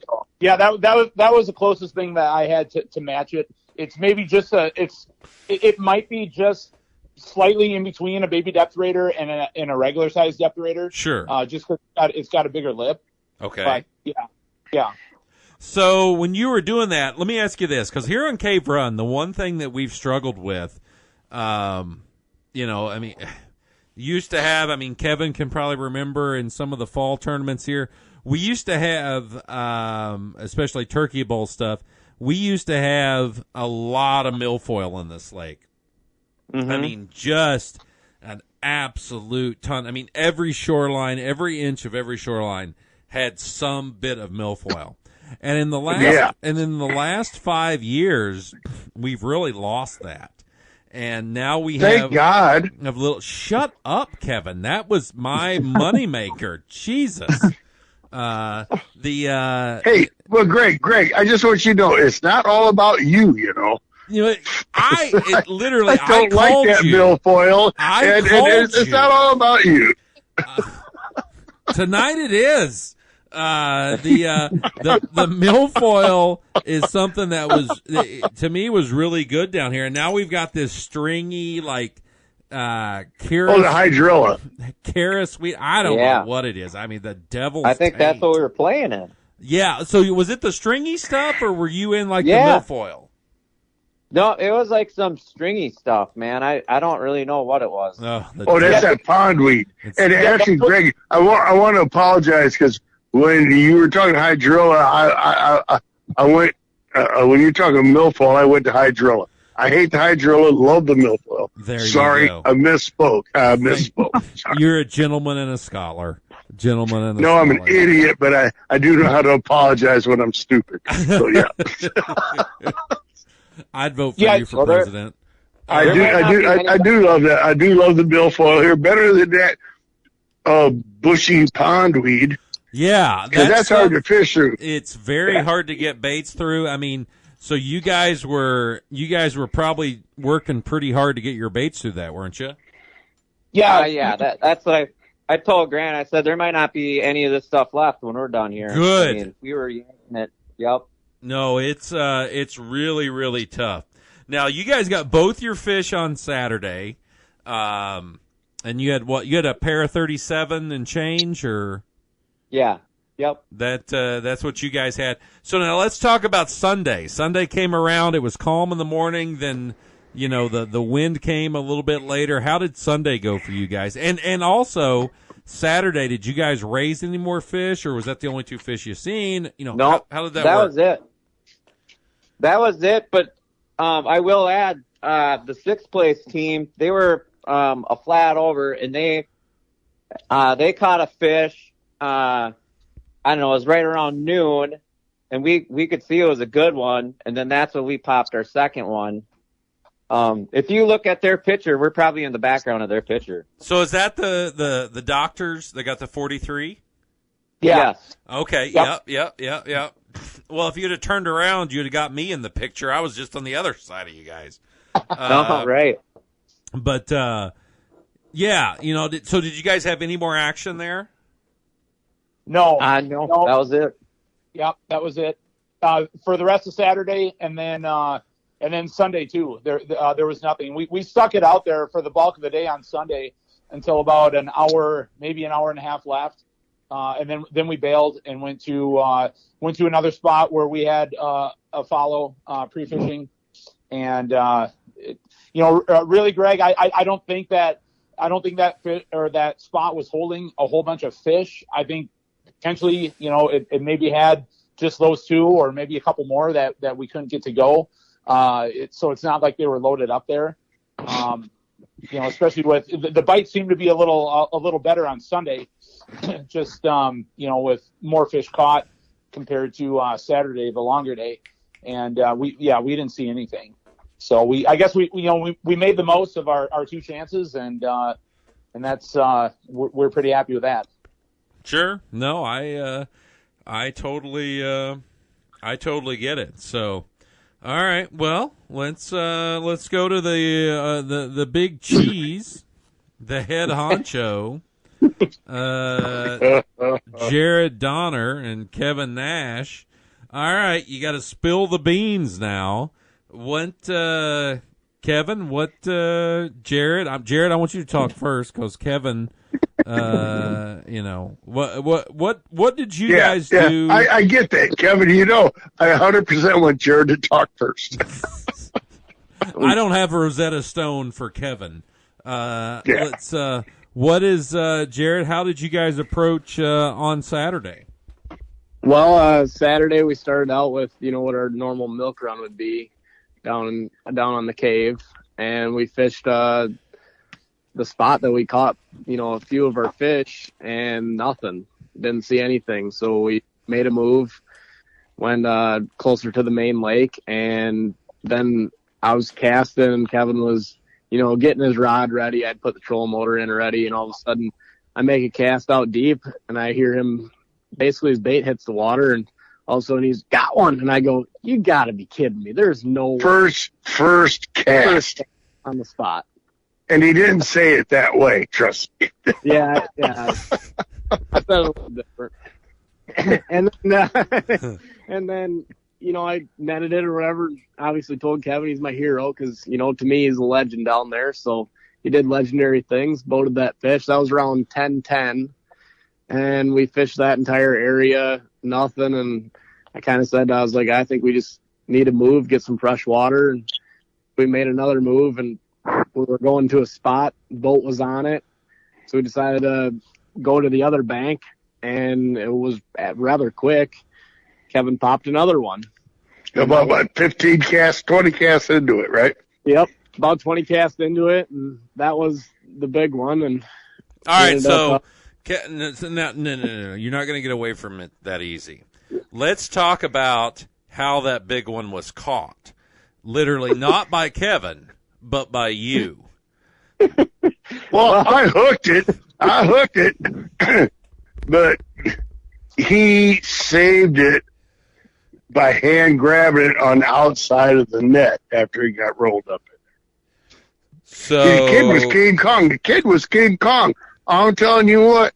Speaker 5: That was the closest thing that I had to match it. It's maybe just it might be just slightly in between a baby depth raider and a regular size depth raider.
Speaker 1: Sure.
Speaker 5: Just 'cause it's got a bigger lip.
Speaker 1: Okay.
Speaker 5: But yeah.
Speaker 1: So when you were doing that, let me ask you this, because here on Cave Run, the one thing that we've struggled with, used to have, Kevin can probably remember in some of the fall tournaments here, we used to have, especially turkey bowl stuff, we used to have a lot of milfoil in this lake.
Speaker 4: Mm-hmm.
Speaker 1: Just an absolute ton. Every shoreline, every inch of every shoreline had some bit of milfoil. And in the last 5 years, we've really lost that. And now we
Speaker 2: Thank God.
Speaker 1: have shut up, Kevin. That was my moneymaker. Jesus.
Speaker 2: Hey, well, Greg, I just want you to know, it's not all about you,
Speaker 1: I
Speaker 2: don't like that milfoil, and it's not all about you.
Speaker 1: Tonight it is. The milfoil is something that to me was really good down here, and now we've got this stringy the
Speaker 2: hydrilla.
Speaker 1: Sweet. I don't know what it is. The devil's
Speaker 4: I think that's what we were playing in.
Speaker 1: Yeah. So was it the stringy stuff, or were you in the milfoil?
Speaker 4: No, it was like some stringy stuff, man. I don't really know what it was.
Speaker 2: That's that pondweed. And actually, Greg, I want to apologize because when you were talking hydrilla, I went when you're talking milfoil, I went to hydrilla. I hate the hydrilla, love the milfoil. Sorry, I misspoke. Sorry.
Speaker 1: You're a gentleman and a scholar.
Speaker 2: No, I'm an idiot, but I do know how to apologize when I'm stupid. So yeah.
Speaker 1: I'd vote for you for president.
Speaker 2: I do love that. I do love the milfoil here better than that bushy pondweed.
Speaker 1: Yeah,
Speaker 2: because that's hard to fish through.
Speaker 1: It's very hard to get baits through. So you guys were probably working pretty hard to get your baits through that, weren't you?
Speaker 4: Yeah. That's what I told Grant. I said there might not be any of this stuff left when we're done here.
Speaker 1: Good.
Speaker 4: We were yanking it. Yep.
Speaker 1: No, it's really, really tough. Now you guys got both your fish on Saturday, and you had what? You had a pair of 37 and change, or?
Speaker 4: Yeah. Yep.
Speaker 1: That's what you guys had. So now let's talk about Sunday. Sunday came around. It was calm in the morning. Then, the wind came a little bit later. How did Sunday go for you guys? And also Saturday, did you guys raise any more fish, or was that the only two fish you seen?
Speaker 4: No.
Speaker 1: How did that work?
Speaker 4: That was it. But I will add, the sixth place team, they were a flat over, and they caught a fish. I don't know, it was right around noon, and we could see it was a good one, and then that's when we popped our second one. If you look at their picture, we're probably in the background of their picture.
Speaker 1: So is that the doctors that got the 43?
Speaker 4: Yeah. Yes.
Speaker 1: Okay. Yep. Well, if you'd have turned around, you'd have got me in the picture. I was just on the other side of you guys.
Speaker 4: Right.
Speaker 1: But yeah, so did you guys have any more action there?
Speaker 5: No.
Speaker 4: No, that was it.
Speaker 5: Yep, that was it. For the rest of Saturday, and then Sunday too. There was nothing. We stuck it out there for the bulk of the day on Sunday until about an hour, maybe an hour and a half left, and then we bailed and went to another spot where we had a follow pre-fishing, and really, Greg, I don't think that that spot was holding a whole bunch of fish. I think potentially, it maybe had just those two or maybe a couple more that we couldn't get to go. So it's not like they were loaded up there. Especially with the bites seemed to be a little better on Sunday, just, with more fish caught compared to Saturday, the longer day. And we didn't see anything. So I guess we made the most of our two chances, and that's we're pretty happy with that.
Speaker 1: Sure. No, I totally get it. So, all right. Well, let's go to the big cheese, the head honcho, Jared Donner and Kevin Nash. All right, you got to spill the beans now. What, Kevin? What, Jared? Jared, I want you to talk first because Kevin. What did you guys do?
Speaker 2: I get that, Kevin. I 100% want Jared to talk first.
Speaker 1: I don't have a Rosetta Stone for Kevin. Let's. What is Jared? How did you guys approach on Saturday?
Speaker 6: Well, Saturday we started out with what our normal milk run would be down on the cave, and we fished the spot that we caught, a few of our fish, and nothing. Didn't see anything. So we made a move, went closer to the main lake, and then I was casting, and Kevin was, getting his rod ready. I'd put the trolling motor in already, and all of a sudden I make a cast out deep, and I hear him, basically his bait hits the water, and all of a sudden he's got one, and I go, you gotta be kidding me. There's no
Speaker 2: first cast
Speaker 6: on the spot.
Speaker 2: And he didn't say it that way, trust me.
Speaker 6: Yeah. I thought it was a little different. And then, I netted it or whatever. Obviously told Kevin he's my hero because, to me, he's a legend down there. So he did legendary things, boated that fish. That was around 10:10. And we fished that entire area, nothing. And I kind of said, I was like, I think we just need to move, get some fresh water. And we made another move, and we were going to a spot, boat was on it, so we decided to go to the other bank, and it was rather quick. Kevin popped another one.
Speaker 2: About 15 casts, 20 casts into it, right?
Speaker 6: Yep, about 20 casts into it, and that was the big one. And
Speaker 1: all right, so no, you're not going to get away from it that easy. Let's talk about how that big one was caught. Literally, not by Kevin, but by you.
Speaker 2: Well, I hooked it, but he saved it by hand grabbing it on the outside of the net after he got rolled up in there.
Speaker 1: So
Speaker 2: the kid was King Kong. I'm telling you what,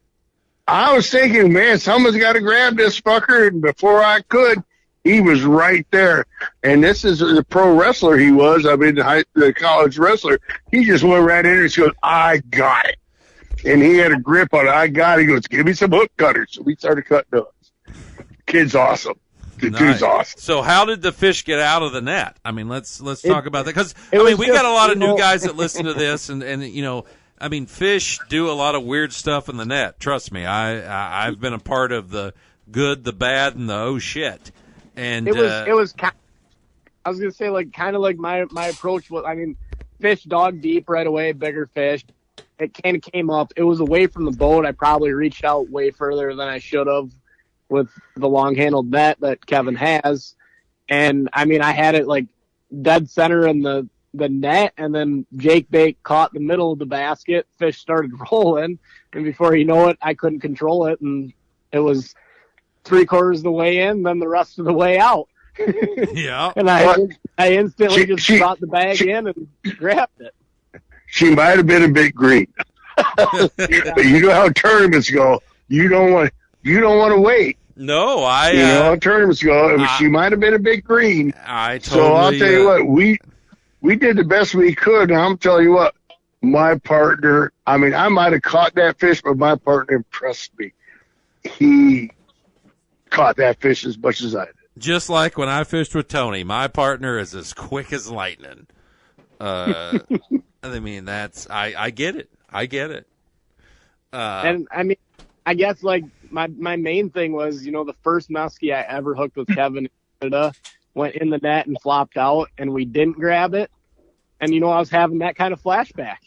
Speaker 2: I was thinking, man, someone's got to grab this fucker, and before I could, he was right there. And this is the pro wrestler he was. The college wrestler. He just went right in there and goes, I got it. And he had a grip on it. I got it. He goes, give me some hook cutters. So we started cutting hooks. Kid's awesome. The dude's awesome.
Speaker 1: So how did the fish get out of the net? I mean, let's talk about that. Because, we got a lot of new guys that listen to this, and fish do a lot of weird stuff in the net. Trust me. I've been a part of the good, the bad, and the oh shit. And
Speaker 6: it was I was gonna say, kind of like my approach was. fish dog deep right away, bigger fish. It kind of came up. It was away from the boat. I probably reached out way further than I should have with the long-handled net that Kevin has. And, I mean, I had it, like, dead center in the net, and then Jake Bake caught the middle of the basket. Fish started rolling, and before you know it, I couldn't control it, and it was 3/4 of the way in, then the rest of the way out.
Speaker 1: Yeah.
Speaker 6: And I instantly just brought the bag in and grabbed it.
Speaker 2: She might have been a big green. But you know how tournaments go. You don't want to wait.
Speaker 1: No,
Speaker 2: you know how tournaments go. She might have been a big green. So I'll tell you what, we did the best we could. And I'm telling you what, my partner, I mean, I might have caught that fish, but my partner impressed me. He caught that fish as much as I did.
Speaker 1: Just like when I fished with Tony, my partner is as quick as lightning. I mean, I get it. I get it.
Speaker 6: And I mean, I guess like my main thing was, you know, the first muskie I ever hooked with Kevin in Canada went in the net and flopped out, and we didn't grab it. And, you know, I was having that kind of flashback.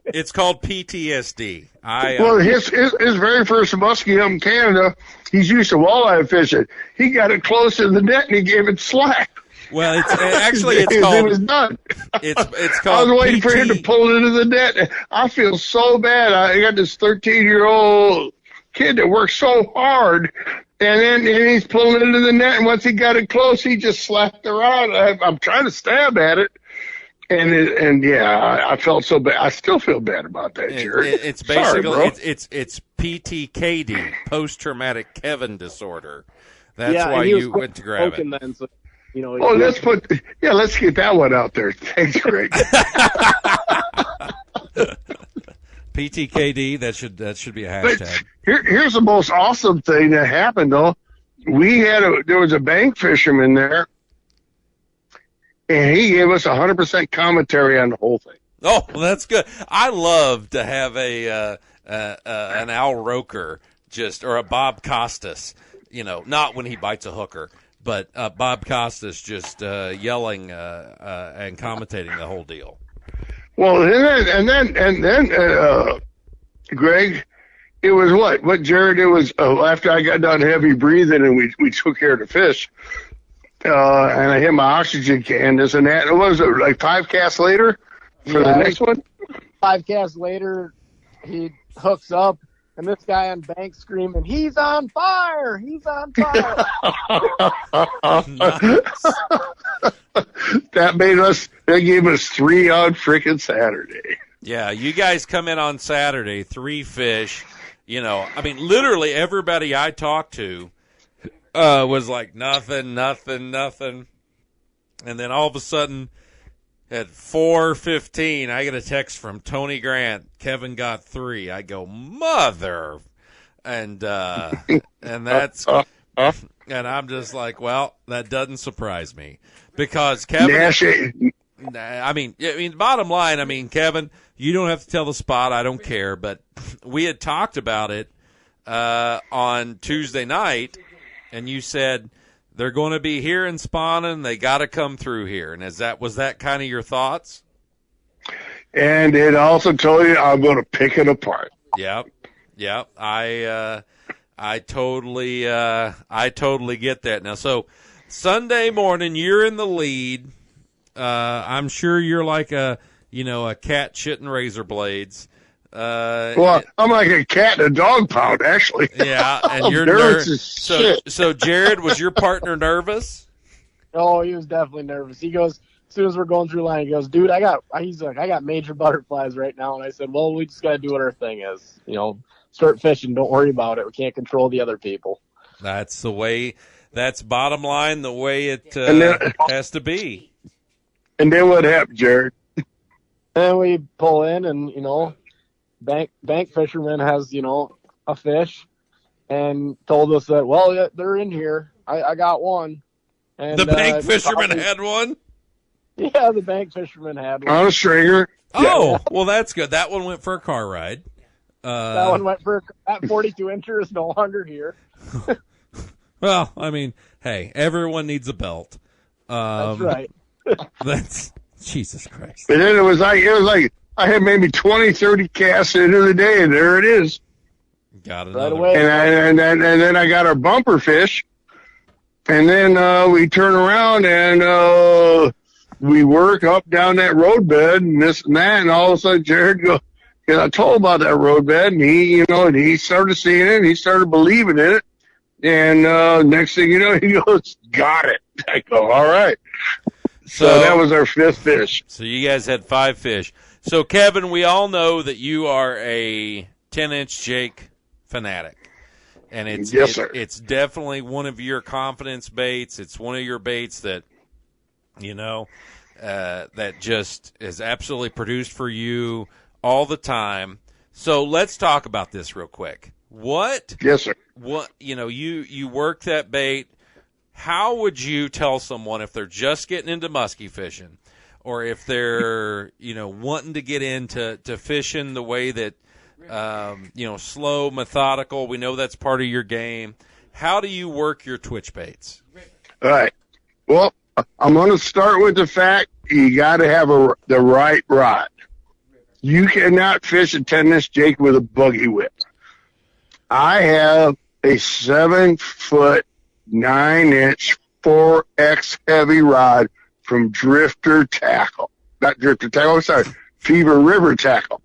Speaker 1: It's called PTSD.
Speaker 2: Well, his very first muskie up in Canada, he's used to walleye fishing. He got it close to the net and he gave it slack.
Speaker 1: Well, it's called.
Speaker 2: It was done.
Speaker 1: It's called.
Speaker 2: I was waiting for him to pull it into the net. I feel so bad. I got this 13-year-old kid that works so hard, and he's pulling it into the net. And once he got it close, he just slapped the rod. I'm trying to stab at it. And I felt so bad. I still feel bad about that, Jared.
Speaker 1: It's basically it's PTKD, post traumatic Kevin disorder. That's why you went to grab it.
Speaker 6: Then, so, you know.
Speaker 2: Oh, let's get that one out there. Thanks, Greg.
Speaker 1: PTKD. That should be a hashtag.
Speaker 2: Here's the most awesome thing that happened though. There was a bank fisherman there. And he gave us 100% commentary on the whole thing.
Speaker 1: Oh, well, that's good. I love to have an Al Roker or a Bob Costas, you know, not when he bites a hooker, but Bob Costas just yelling and commentating the whole deal.
Speaker 2: Well, and then, Greg, it was what Jared? It was after I got done heavy breathing and we took care of the fish. And I hit my oxygen can, this and that. What was it, like 5 casts later for the next one?
Speaker 6: 5 casts later, he hooks up, and this guy on bank screaming, "He's on fire! He's on fire!"
Speaker 2: That gave us 3 on frickin' Saturday.
Speaker 1: Yeah, you guys come in on Saturday, 3 fish. You know, I mean, literally everybody I talked to was like nothing. And then all of a sudden at 4:15, I get a text from Tony Grant. Kevin got 3. I go, mother. And that's, and I'm just like, well, that doesn't surprise me because Kevin, I mean, bottom line, Kevin, you don't have to tell the spot. I don't care. But we had talked about it, on Tuesday night. And you said they're going to be here in spawning. They got to come through here. And was that kind of your thoughts?
Speaker 2: And it also told you I'm going to pick it apart.
Speaker 1: Yep. I totally get that. Now, so Sunday morning, you're in the lead. I'm sure you're like a cat shitting razor blades.
Speaker 2: Well, I'm like a cat in a dog pound, actually.
Speaker 1: Yeah, and you're
Speaker 2: nervous as shit.
Speaker 1: So, Jared, was your partner nervous?
Speaker 6: Oh, he was definitely nervous. He goes, as soon as we're going through line, he goes, "Dude, I got major butterflies right now." And I said, "Well, we just got to do what our thing is. You know, start fishing. Don't worry about it. We can't control the other people."
Speaker 1: That's the way. That's bottom line. The way it has to be.
Speaker 2: And then what happened, Jared?
Speaker 6: And we pull in, and bank fisherman has, a fish and told us that, well, yeah, they're in here. I got one. And
Speaker 1: the bank fisherman had one?
Speaker 6: Yeah, the bank fisherman had one.
Speaker 2: On a stringer.
Speaker 1: Oh, well, that's good. That one went for a car ride.
Speaker 6: That one went for at 42 inches, no longer here.
Speaker 1: Well, hey, everyone needs a belt.
Speaker 6: That's right.
Speaker 1: Jesus Christ.
Speaker 2: But then it was like I had maybe 20, 30 casts into the day, and there it is.
Speaker 1: Got it
Speaker 6: Right away.
Speaker 2: And then I got our bumper fish, and then we turn around and we work up down that roadbed and this and that, and all of a sudden Jared goes, because I told him about that roadbed, and he started seeing it, and he started believing in it, and next thing you know, he goes, got it. I go, all right. So that was our fifth fish.
Speaker 1: So you guys had 5 fish. So, Kevin, we all know that you are a 10-inch Jake fanatic. And
Speaker 2: Yes, sir.
Speaker 1: It's definitely one of your confidence baits. It's one of your baits that, that just is absolutely produced for you all the time. So let's talk about this real quick.
Speaker 2: Yes, sir.
Speaker 1: You work that bait. How would you tell someone if they're just getting into muskie fishing, or if they're wanting to get into fishing the way that slow, methodical? We know that's part of your game. How do you work your twitch baits?
Speaker 2: All right. Well, I'm going to start with the fact you got to have the right rod. You cannot fish a 10-inch Jake with a buggy whip. I have a 7-foot, 9-inch 4X heavy rod from Drifter Tackle. Not Drifter Tackle, sorry, Fever River Tackle.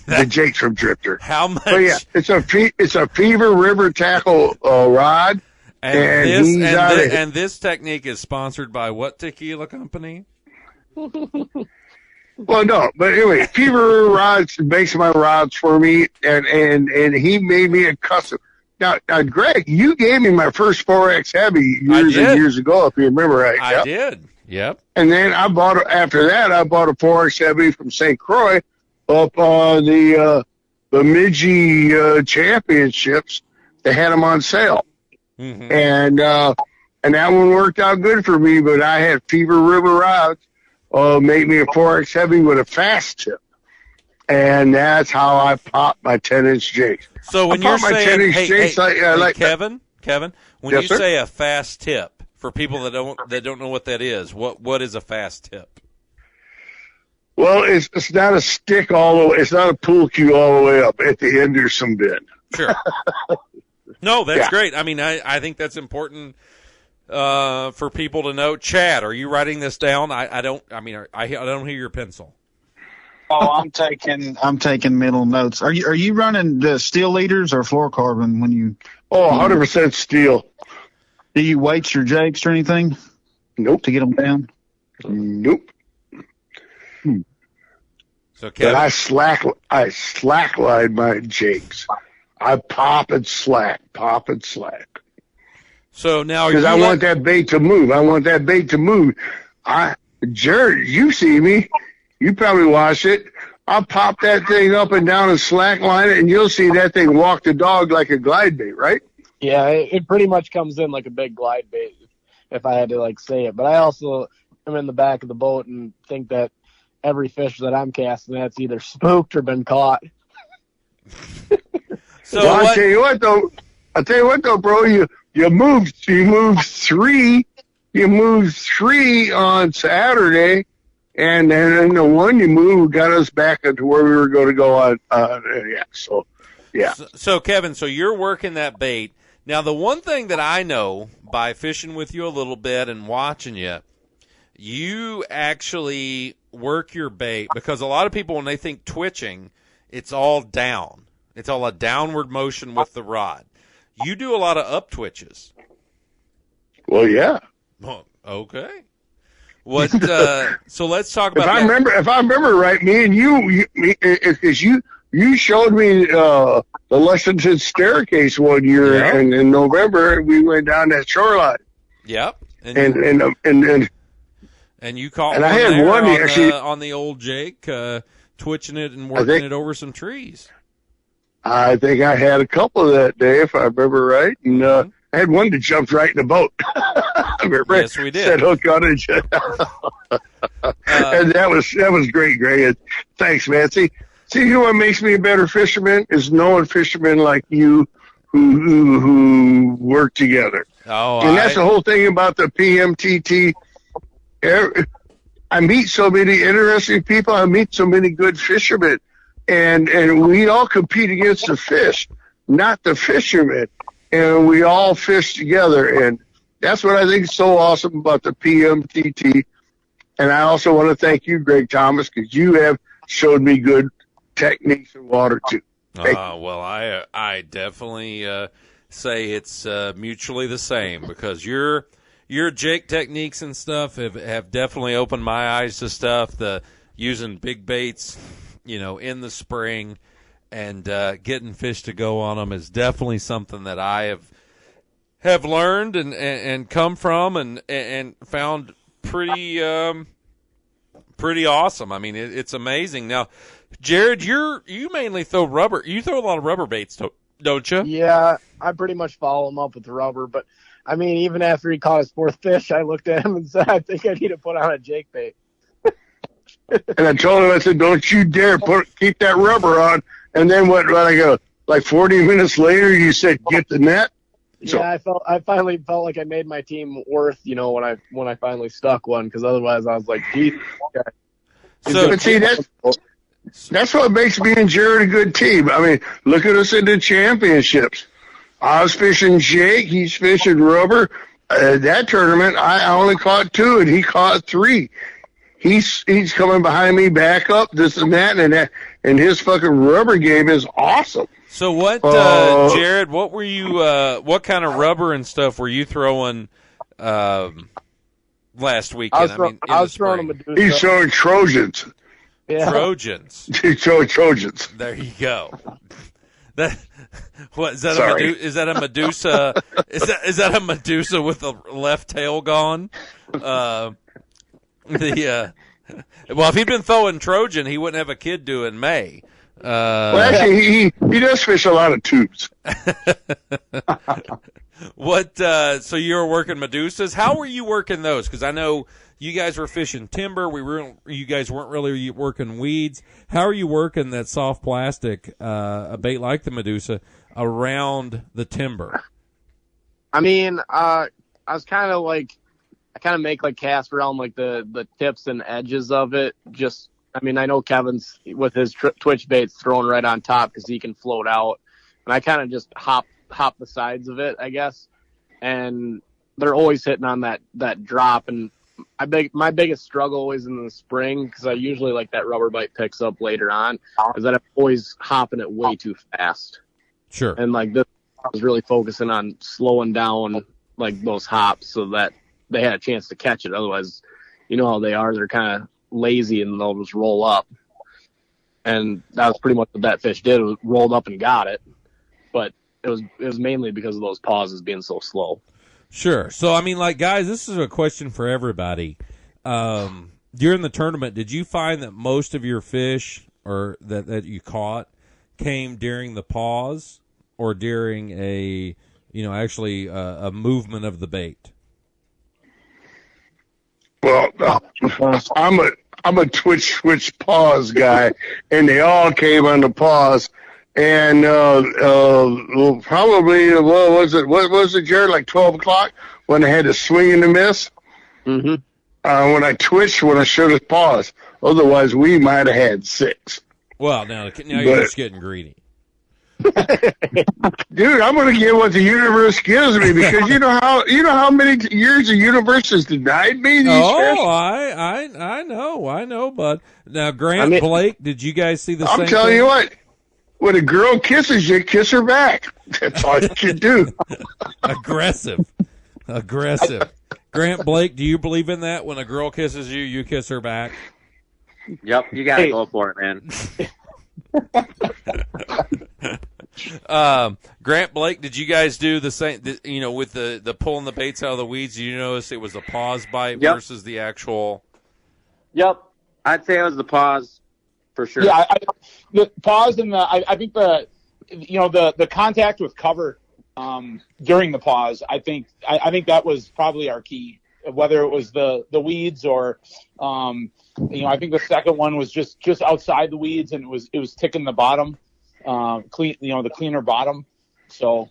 Speaker 2: The Jake's from Drifter.
Speaker 1: How much?
Speaker 2: But yeah, it's a Fever River Tackle rod.
Speaker 1: And this technique is sponsored by what tequila company?
Speaker 2: Well, no, but anyway, Fever Rods makes my rods for me, and he made me a custom. Now, Greg, you gave me my first 4X heavy years and years ago, if you remember right.
Speaker 1: I did. Yep.
Speaker 2: And then after that, I bought a 4X heavy from St. Croix up on the Bemidji Championships. They had them on sale. Mm-hmm. And that one worked out good for me, but I had Fever River rods make me a 4X heavy with a fast tip. And that's how I pop my 10-inch Jakes.
Speaker 1: So when you're saying, Kevin, when you say a fast tip, for people that don't know what that is, what is a fast tip?
Speaker 2: Well, it's not a stick all the way. It's not a pool cue all the way up. At the end, there's some bend.
Speaker 1: Sure. No, that's great. I mean, I think that's important for people to know. Chad, are you writing this down? I don't hear your pencil.
Speaker 3: Oh, I'm taking mental notes. Are you running the steel leaders or fluorocarbon when you?
Speaker 2: Oh, 100% steel.
Speaker 3: Do you weight your jakes or anything?
Speaker 2: Nope.
Speaker 3: To get them down?
Speaker 2: Nope.
Speaker 1: So, Kevin,
Speaker 2: but I slackline my jakes. I pop and slack.
Speaker 1: So now,
Speaker 2: because I want that bait to move. Jared, you see me. You probably watch it. I'll pop that thing up and down and slackline it, and you'll see that thing walk the dog like a glide bait, right?
Speaker 6: Yeah, it pretty much comes in like a big glide bait, if I had to say it. But I also am in the back of the boat and think that every fish that I'm casting that's either spooked or been caught.
Speaker 2: I'll tell you what though, bro, you moved 3 on Saturday, and then the one you moved got us back into where we were going to go on.
Speaker 1: So Kevin, so you're working that bait. Now, the one thing that I know by fishing with you a little bit and watching you actually work your bait, because a lot of people, when they think twitching, it's all down. It's all a downward motion with the rod. You do a lot of up twitches.
Speaker 2: Well, yeah.
Speaker 1: Oh, okay. What? So let's talk about.
Speaker 2: If I remember right, me and you, because you showed me the Lexington staircase one year, and in November we went down that shoreline.
Speaker 1: Yep. And you caught
Speaker 2: and
Speaker 1: one
Speaker 2: I had
Speaker 1: there
Speaker 2: one actually
Speaker 1: on the old Jake, twitching it and working it over some trees.
Speaker 2: I think I had a couple that day, if I remember right, and I had one that jumped right in the boat.
Speaker 1: Yes, we did.
Speaker 2: Said hook on it, and that was great, Greg. Thanks, man. See, you know what makes me a better fisherman is knowing fishermen like you who work together.
Speaker 1: Oh,
Speaker 2: and that's the whole thing about the PMTT. I meet so many interesting people. I meet so many good fishermen, and we all compete against the fish, not the fishermen, and we all fish together. And that's what I think is so awesome about the PMTT. And I also want to thank you, Gregg Thomas, because you have showed me good techniques in water too.
Speaker 1: Well, I definitely say it's mutually the same, because your jig techniques and stuff have definitely opened my eyes to stuff. The using big baits, in the spring, and getting fish to go on them is definitely something that I have learned and come from and found pretty awesome. I mean, it's amazing. Now, Jared, you mainly throw rubber. You throw a lot of rubber baits, don't you?
Speaker 6: Yeah, I pretty much follow him up with rubber. But, I mean, even after he caught his fourth fish, I looked at him and said, I think I need to put on a jake bait.
Speaker 2: And I told him, I said, don't you dare keep that rubber on. And then what I go, like 40 minutes later, you said, get the net?
Speaker 6: Yeah, I finally felt like I made my team worth, when I finally stuck one, because otherwise I was like, geez.
Speaker 2: But see, that's what makes me and Jared a good team. I mean, look at us in the championships. I was fishing jake, he's fishing rubber. That tournament, I only caught 2, and he caught 3. He's coming behind me, back up, this and that, and his fucking rubber game is awesome.
Speaker 1: So what, Jared? What were you? What kind of rubber and stuff were you throwing last weekend?
Speaker 6: I was throwing a Medusa.
Speaker 2: He's throwing Trojans.
Speaker 6: Yeah.
Speaker 1: Trojans.
Speaker 2: He's throwing Trojans.
Speaker 1: There you go. What is that?
Speaker 2: Sorry.
Speaker 1: Is that a Medusa? Is that a Medusa with the left tail gone? Well, if he'd been throwing Trojan, he wouldn't have a kid due in May.
Speaker 2: Well, actually, he does fish a lot of tubes.
Speaker 1: What? So you were working Medusas. How were you working those? Because I know you guys were fishing timber. You guys weren't really working weeds. How are you working that soft plastic, a bait like the Medusa, around the timber?
Speaker 6: I mean, I was kind of like, I kind of make like casts around like the tips and edges of it. Just, I mean, I know Kevin's with his twitch baits thrown right on top because he can float out, and I kind of just hop the sides of it, I guess. And they're always hitting on that drop. And my biggest struggle is in the spring, because I usually like that rubber bite picks up later on, is that I'm always hopping it way too fast.
Speaker 1: Sure.
Speaker 6: And like this, I was really focusing on slowing down like those hops so that they had a chance to catch it. Otherwise, you know how they are. They're kind of lazy and they'll just roll up. And that was pretty much what that fish did. It was rolled up and got it. But it was mainly because of those pauses being so slow.
Speaker 1: Sure. So, I mean, like, guys, this is a question for everybody. During the tournament, did you find that most of your fish or that you caught came during the pause or during a movement of the bait?
Speaker 2: Well, I'm a twitch pause guy, and they all came on the pause. And probably what was it, Jared? Like 12 o'clock when I had to swing and a miss.
Speaker 6: Mm-hmm.
Speaker 2: When I twitched, when I should have paused. Otherwise, we might have had 6.
Speaker 1: Well, now you're just getting greedy.
Speaker 2: Dude, I'm going to get what the universe gives me, because you know how many years the universe has denied me these fish?
Speaker 1: I know, bud. Now, Grant, Blake, did you guys see the same thing?
Speaker 2: I'm telling you what, when a girl kisses you, kiss her back. That's all you can do.
Speaker 1: Aggressive. Grant, Blake, do you believe in that? When a girl kisses you, you kiss her back?
Speaker 4: Yep, you got to go for it, man.
Speaker 1: Grant, Blake, did you guys do the same, with the pulling the baits out of the weeds? Did you notice it was a pause bite versus the actual?
Speaker 4: Yep. I'd say it was the pause for sure.
Speaker 5: Yeah, the pause and I think the contact with cover during the pause, I think that was probably our key, whether it was the weeds or I think the second one was just outside the weeds, and it was ticking the bottom, the cleaner bottom. So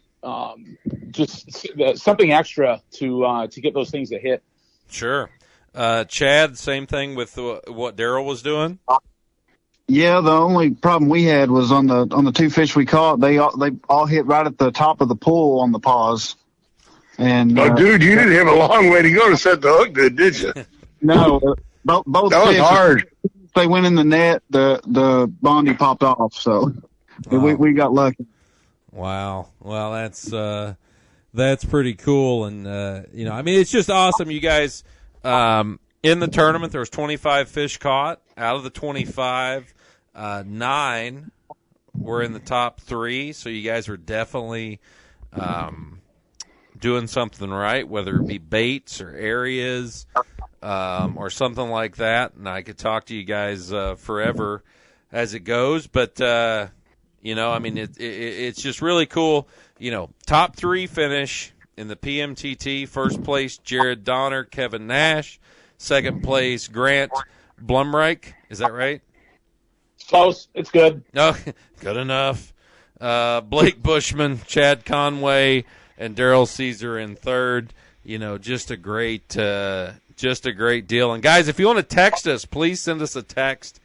Speaker 5: just something extra to get those things to hit.
Speaker 1: Sure. Chad, same thing with what Daryl was doing?
Speaker 3: Yeah, the only problem we had was on the two fish we caught. They all hit right at the top of the pool on the pause. And
Speaker 2: dude, you didn't have a long way to go to set the hook, did you?
Speaker 3: No, both
Speaker 2: that was
Speaker 3: fish,
Speaker 2: hard.
Speaker 3: They went in the net. The Bondi popped off, so we got lucky.
Speaker 1: Wow. Well, that's pretty cool, and I mean, it's just awesome. You guys, in the tournament, there was 25 fish caught. Out of the 25, 9 were in the top 3. So you guys were definitely doing something right, whether it be baits or areas or something like that. And I could talk to you guys forever as it goes, but I mean, it's just really cool. Top 3 finish in the PMTT. First place, Jared Donner, Kevin Nash. Second place, Grant Blumreich. Is that right?
Speaker 5: Close. It's good.
Speaker 1: No, good enough. Blake Bushman, Chad Conway, and Daryl Caesar in third. Just a great deal. And guys, if you want to text us, please send us a text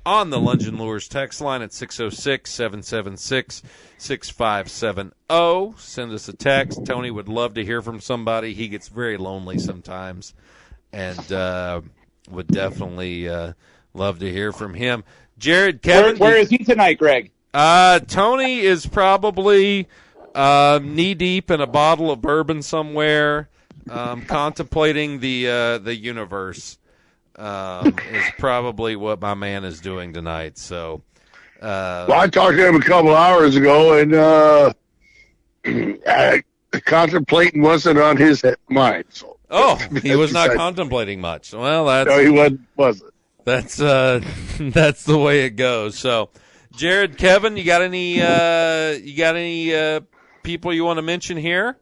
Speaker 1: on the Lunge and Lures text line at 606-776-6570. Send us a text. Tony would love to hear from somebody. He gets very lonely sometimes, and would definitely love to hear from him. Jared, Kevin.
Speaker 5: Where is he tonight, Greg?
Speaker 1: Tony is probably knee-deep in a bottle of bourbon somewhere, contemplating the universe. Is probably what my man is doing tonight. So,
Speaker 2: well, I talked to him a couple hours ago, and contemplating wasn't on his mind. So.
Speaker 1: He was not contemplating much. Well,
Speaker 2: no, he wasn't.
Speaker 1: That's the way it goes. So, Jared, Kevin, you got any people you want to mention here?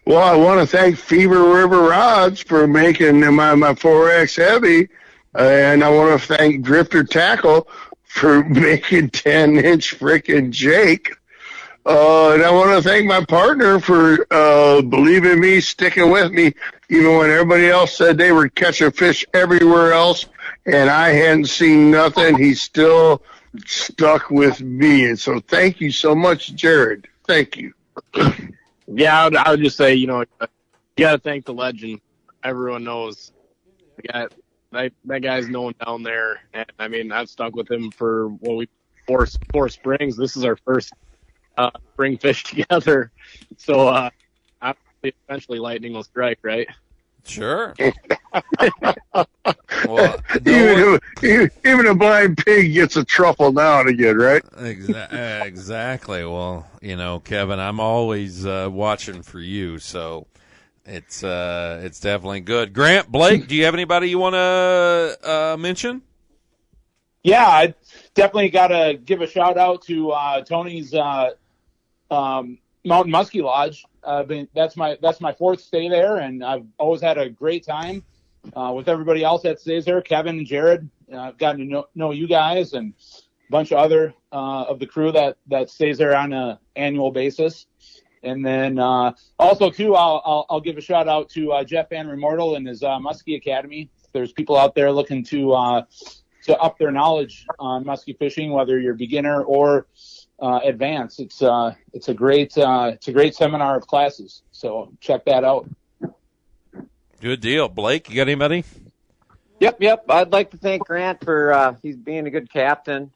Speaker 2: Well, I want to thank Fever River Rods for making my 4X heavy, and I want to thank Drifter Tackle for making 10-inch frickin' Jake. And I want to thank my partner for believing in me, sticking with me, even when everybody else said they were catching fish everywhere else, and I hadn't seen nothing. He still stuck with me, and so thank you so much, Jared. Thank you.
Speaker 6: Yeah, I would just say, you got to thank the legend. Everyone knows that guy's known down there, and I mean, I've stuck with him for four springs. This is our first spring fish together, so eventually lightning will strike, right?
Speaker 1: Sure.
Speaker 2: Well, even a blind pig gets a truffle now and again, right?
Speaker 1: Exactly. Well, Kevin, I'm always watching for you, so it's definitely good. Grant, Blake, do you have anybody you want to mention?
Speaker 5: Yeah, I definitely got to give a shout out to Tony's Mountain Muskie Lodge. That's my fourth stay there, and I've always had a great time with everybody else that stays there. Kevin and Jared, I've gotten to know you guys and a bunch of other of the crew that stays there on an annual basis. And then also too, I'll give a shout out to Jeff Van Remortel and his Muskie Academy. If there's people out there looking to up their knowledge on muskie fishing, whether you're beginner or advanced, it's a great seminar of classes. So check that out.
Speaker 1: Good deal. Blake, you got anybody?
Speaker 4: Yep. I'd like to thank Grant for he's being a good captain.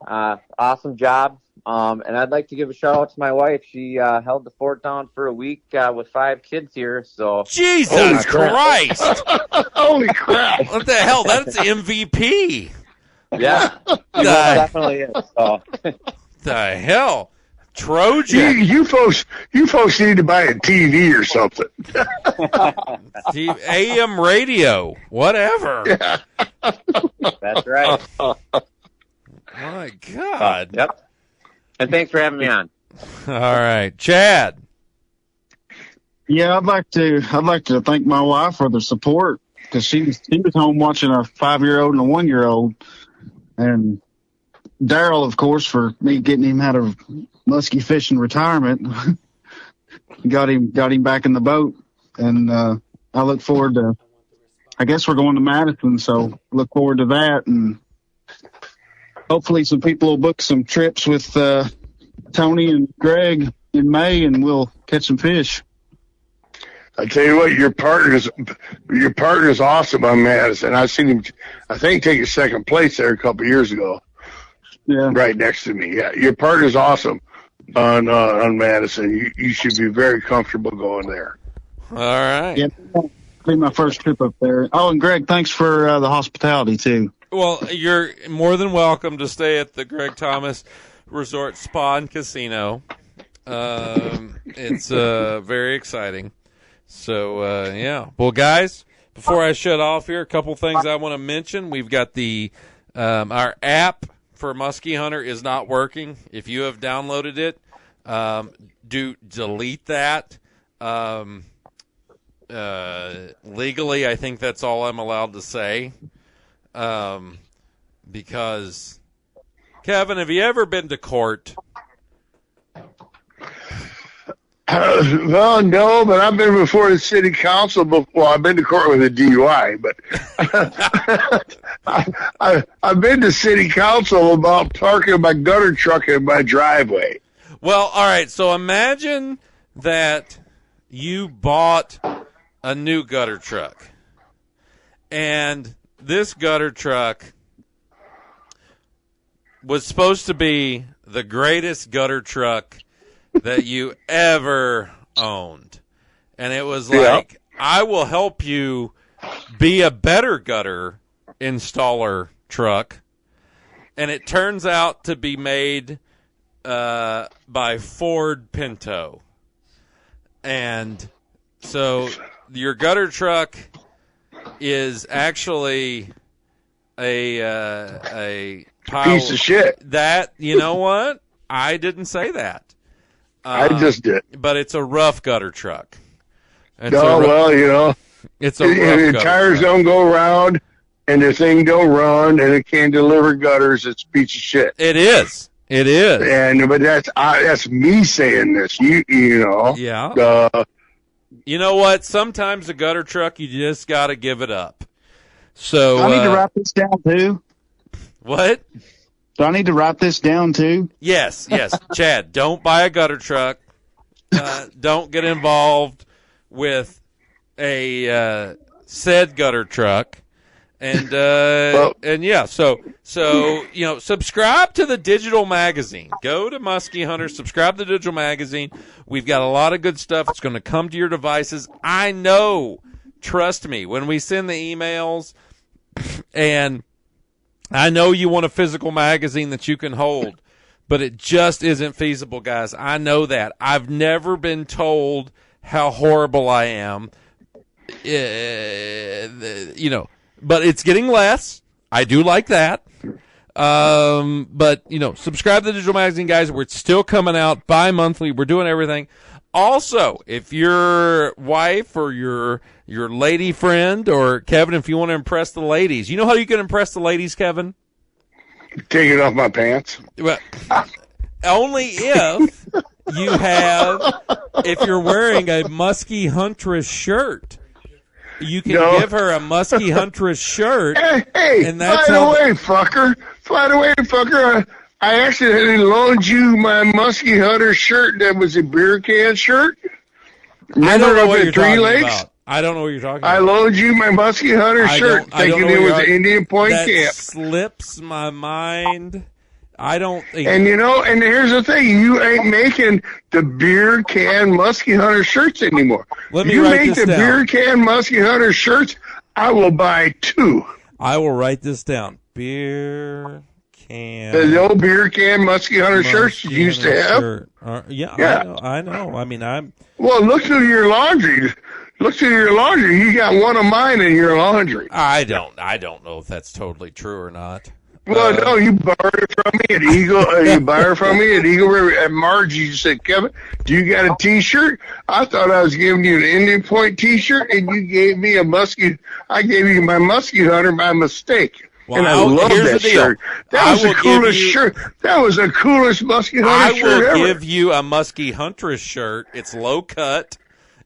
Speaker 4: Awesome job. And I'd like to give a shout out to my wife. She held the fort down for a week with 5 kids here. So
Speaker 1: Jesus Christ!
Speaker 2: Holy crap!
Speaker 1: What the hell? That's MVP.
Speaker 4: Yeah, definitely is. So.
Speaker 1: The hell, Trojan!
Speaker 2: You folks need to buy a TV or something.
Speaker 1: AM radio, whatever.
Speaker 2: Yeah.
Speaker 4: That's right.
Speaker 1: My God.
Speaker 4: Yep. And thanks for having me on.
Speaker 1: All right, Chad.
Speaker 3: Yeah, I'd like to thank my wife for the support, because she was home watching a 5-year-old and a 1-year-old, and Daryl, of course, for me getting him out of muskie fishing retirement, got him back in the boat, and I look forward to I guess we're going to Madison, so look forward to that. And hopefully some people will book some trips with Tony and Greg in May, and we'll catch some fish.
Speaker 2: I tell you what, your partner's awesome on Madison. I've seen him, I think, take a second place there a couple of years ago.
Speaker 3: Yeah,
Speaker 2: right next to me. Yeah, your partner's awesome on Madison. You should be very comfortable going there.
Speaker 1: All right.
Speaker 3: Yeah, it'll be my first trip up there. Oh, and Greg, thanks for the hospitality too.
Speaker 1: Well, you're more than welcome to stay at the Gregg Thomas Resort Spa and Casino. It's very exciting. So, yeah. Well, guys, before I shut off here, a couple things I want to mention. We've got our app for Muskie Hunter is not working. If you have downloaded it, delete that. Legally, I think that's all I'm allowed to say. Because, Kevin, have you ever been to court?
Speaker 2: Well, no, but I've been before the city council before. I've been to court with a DUI, but I've been to city council about parking my gutter truck in my driveway.
Speaker 1: Well, all right, so imagine that you bought a new gutter truck, and this gutter truck was supposed to be the greatest gutter truck that you ever owned. And it was like, I will help you be a better gutter installer truck. And it turns out to be made by Ford Pinto. And so your gutter truck is actually a pile
Speaker 2: piece of shit.
Speaker 1: That, you know what? I didn't say that.
Speaker 2: I just did.
Speaker 1: But it's a rough gutter truck.
Speaker 2: It's well,
Speaker 1: it's a rough
Speaker 2: the tires
Speaker 1: truck.
Speaker 2: Don't go round and the thing don't run and it can't deliver gutters. It's a piece of shit.
Speaker 1: It is.
Speaker 2: But that's me saying this. You know.
Speaker 1: Yeah. You know what? Sometimes a gutter truck, you just got to give it up. So
Speaker 3: I need to write this down too.
Speaker 1: What?
Speaker 3: Do I need to write this down too?
Speaker 1: Yes. Chad, don't buy a gutter truck. Don't get involved with a said gutter truck. And yeah, so subscribe to the digital magazine. Go to Muskie Hunter, subscribe to the digital magazine. We've got a lot of good stuff. It's going to come to your devices. I know, trust me, when we send the emails, and I know you want a physical magazine that you can hold, but it just isn't feasible, guys. I know that. I've never been told how horrible I am. But it's getting less. I do like that. But, subscribe to the digital magazine, guys. We're still coming out bi-monthly. We're doing everything. Also, if your wife or your lady friend, or Kevin, if you want to impress the ladies, you know how you can impress the ladies, Kevin?
Speaker 2: Take it off my pants.
Speaker 1: Well, only if you're wearing a Muskie Huntress shirt. You can give her a Muskie Huntress shirt.
Speaker 2: Hey,
Speaker 1: and that's
Speaker 2: fly away, fucker. I accidentally loaned you my Muskie Hunter shirt that was a beer can shirt.
Speaker 1: I don't know what you're talking about. I don't know what you're talking about.
Speaker 2: I loaned you my Muskie Hunter shirt thinking it was an Indian Point camp.
Speaker 1: That slips my mind. I don't think.
Speaker 2: And and here's the thing, you ain't making the beer can Muskie Hunter shirts anymore.
Speaker 1: Let me write this down. You make the
Speaker 2: beer can Muskie Hunter shirts, I will buy 2.
Speaker 1: I will write this down. Beer can.
Speaker 2: The old beer can Muskie Hunter shirts you used to have.
Speaker 1: Yeah. I know. I mean,
Speaker 2: Well, look through your laundry. You got one of mine in your laundry.
Speaker 1: I don't know if that's totally true or not.
Speaker 2: Well, no, you borrowed it from me at Eagle. You borrowed it from me at Eagle River at Margie. You said, Kevin, do you got a T-shirt? I thought I was giving you an Indian Point T-shirt, and you gave me a Muskie. I gave you my Muskie Hunter by mistake.
Speaker 1: Well,
Speaker 2: and I love that shirt. That was the coolest shirt. That was the coolest Muskie Hunter shirt ever.
Speaker 1: I will give you a Muskie Huntress shirt. It's low cut.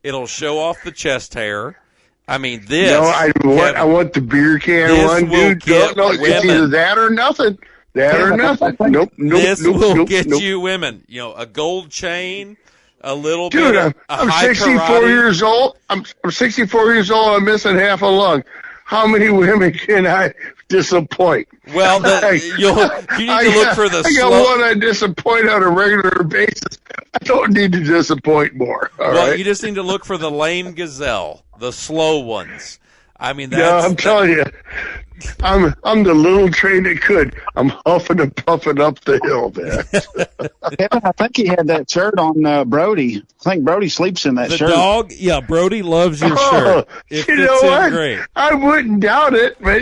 Speaker 1: It'll show off the chest hair. I mean, this.
Speaker 2: No, I want the beer can one, dude. No, it's either that or nothing. That or nothing. Nope.
Speaker 1: This will get
Speaker 2: nope.
Speaker 1: you women. You know, a gold chain, a little
Speaker 2: dude,
Speaker 1: bit.
Speaker 2: I'm 64 years old. I'm 64 years old. I'm missing half a lung. How many women can I disappoint?
Speaker 1: Well, you need to look for the.
Speaker 2: I got one I disappoint on a regular basis. I don't need to disappoint more. All right?
Speaker 1: You just need to look for the lame gazelle, the slow ones. I mean,
Speaker 2: I'm telling you, I'm the little train that could. I'm huffing and puffing up the hill, man.
Speaker 3: Kevin, I think he had that shirt on Brody. I think Brody sleeps in that shirt.
Speaker 1: The dog, yeah, Brody loves your shirt. It fits in great.
Speaker 2: I wouldn't doubt it, but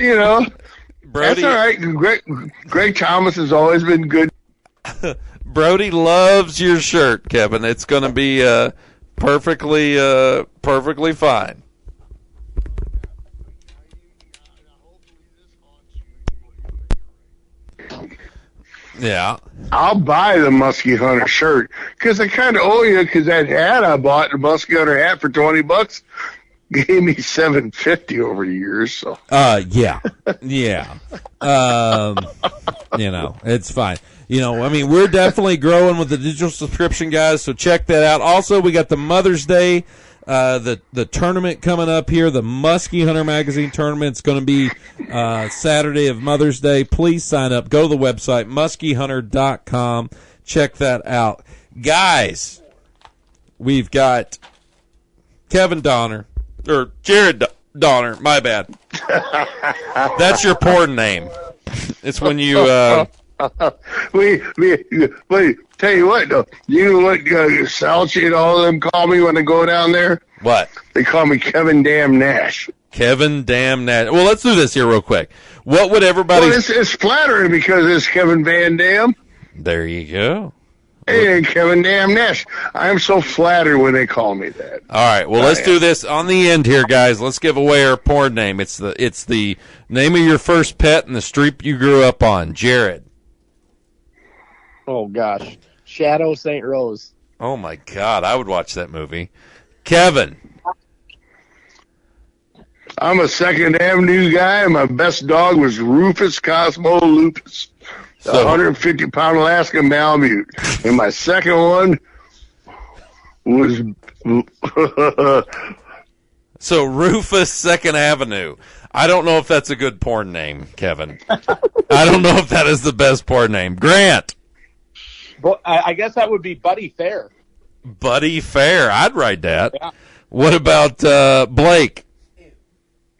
Speaker 2: Brody, that's all right. Greg Thomas has always been good.
Speaker 1: Brody loves your shirt, Kevin. It's going to be perfectly fine. Yeah.
Speaker 2: I'll buy the Muskie Hunter shirt because I kind of owe you because that hat I bought, the Muskie Hunter hat for $20, gave me $750 over the years. So.
Speaker 1: Yeah. It's fine. I mean, we're definitely growing with the digital subscription, guys. So check that out. Also, we got the Mother's Day. The tournament coming up here, the Muskie Hunter Magazine tournament. It's going to be Saturday of Mother's Day. Please sign up. Go to the website, muskiehunter.com. Check that out. Guys, we've got Kevin Donner, or Jared Donner, my bad. That's your porn name. It's when you...
Speaker 2: Wait, tell you what, though. You know what Salchi and all of them call me when I go down there?
Speaker 1: What?
Speaker 2: They call me Kevin Damn Nash.
Speaker 1: Kevin Damn Nash. Well, let's do this here real quick. What would everybody...
Speaker 2: Well, it's flattering because it's Kevin Van Dam.
Speaker 1: There you go.
Speaker 2: Hey, Kevin Damn Nash. I'm so flattered when they call me that.
Speaker 1: All right, well, let's do this on the end here, guys. Let's give away our porn name. It's the name of your first pet and the street you grew up on. Jared.
Speaker 6: Oh, gosh. Shadow St. Rose.
Speaker 1: Oh, my God. I would watch that movie. Kevin.
Speaker 2: I'm a Second Avenue guy, and my best dog was Rufus Cosmo Lupus, the 150-pound Alaskan Malamute. And my second one was...
Speaker 1: So, Rufus Second Avenue. I don't know if that's a good porn name, Kevin. I don't know if that is the best porn name. Grant.
Speaker 5: Well, I guess that would be Buddy Fair.
Speaker 1: Buddy Fair. I'd write that.
Speaker 5: Yeah.
Speaker 1: What about Blake?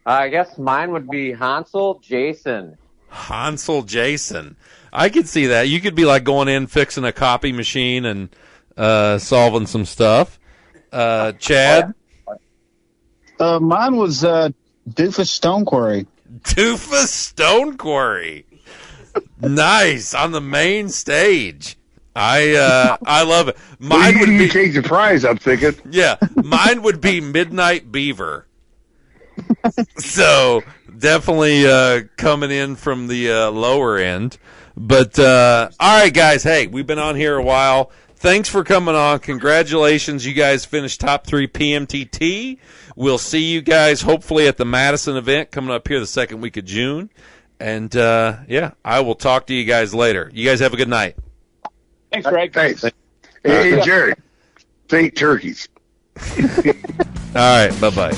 Speaker 4: I guess mine would be Hansel Jason.
Speaker 1: Hansel Jason. I could see that. You could be like going in, fixing a copy machine and solving some stuff. Chad?
Speaker 3: Mine was Doofus Stone Quarry.
Speaker 1: Doofus Stone Quarry. Nice. On the main stage. I love it. Mine would be
Speaker 2: take the prize, I'm thinking.
Speaker 1: Yeah, mine would be Midnight Beaver. So definitely coming in from the lower end. But all right, guys. Hey, we've been on here a while. Thanks for coming on. Congratulations, you guys finished top 3 PMTT. We'll see you guys hopefully at the Madison event coming up here the second week of June. And I will talk to you guys later. You guys have a good night.
Speaker 5: Thanks, Greg.
Speaker 2: Thanks. Hey, Jared. Think turkeys.
Speaker 1: All right. Bye-bye.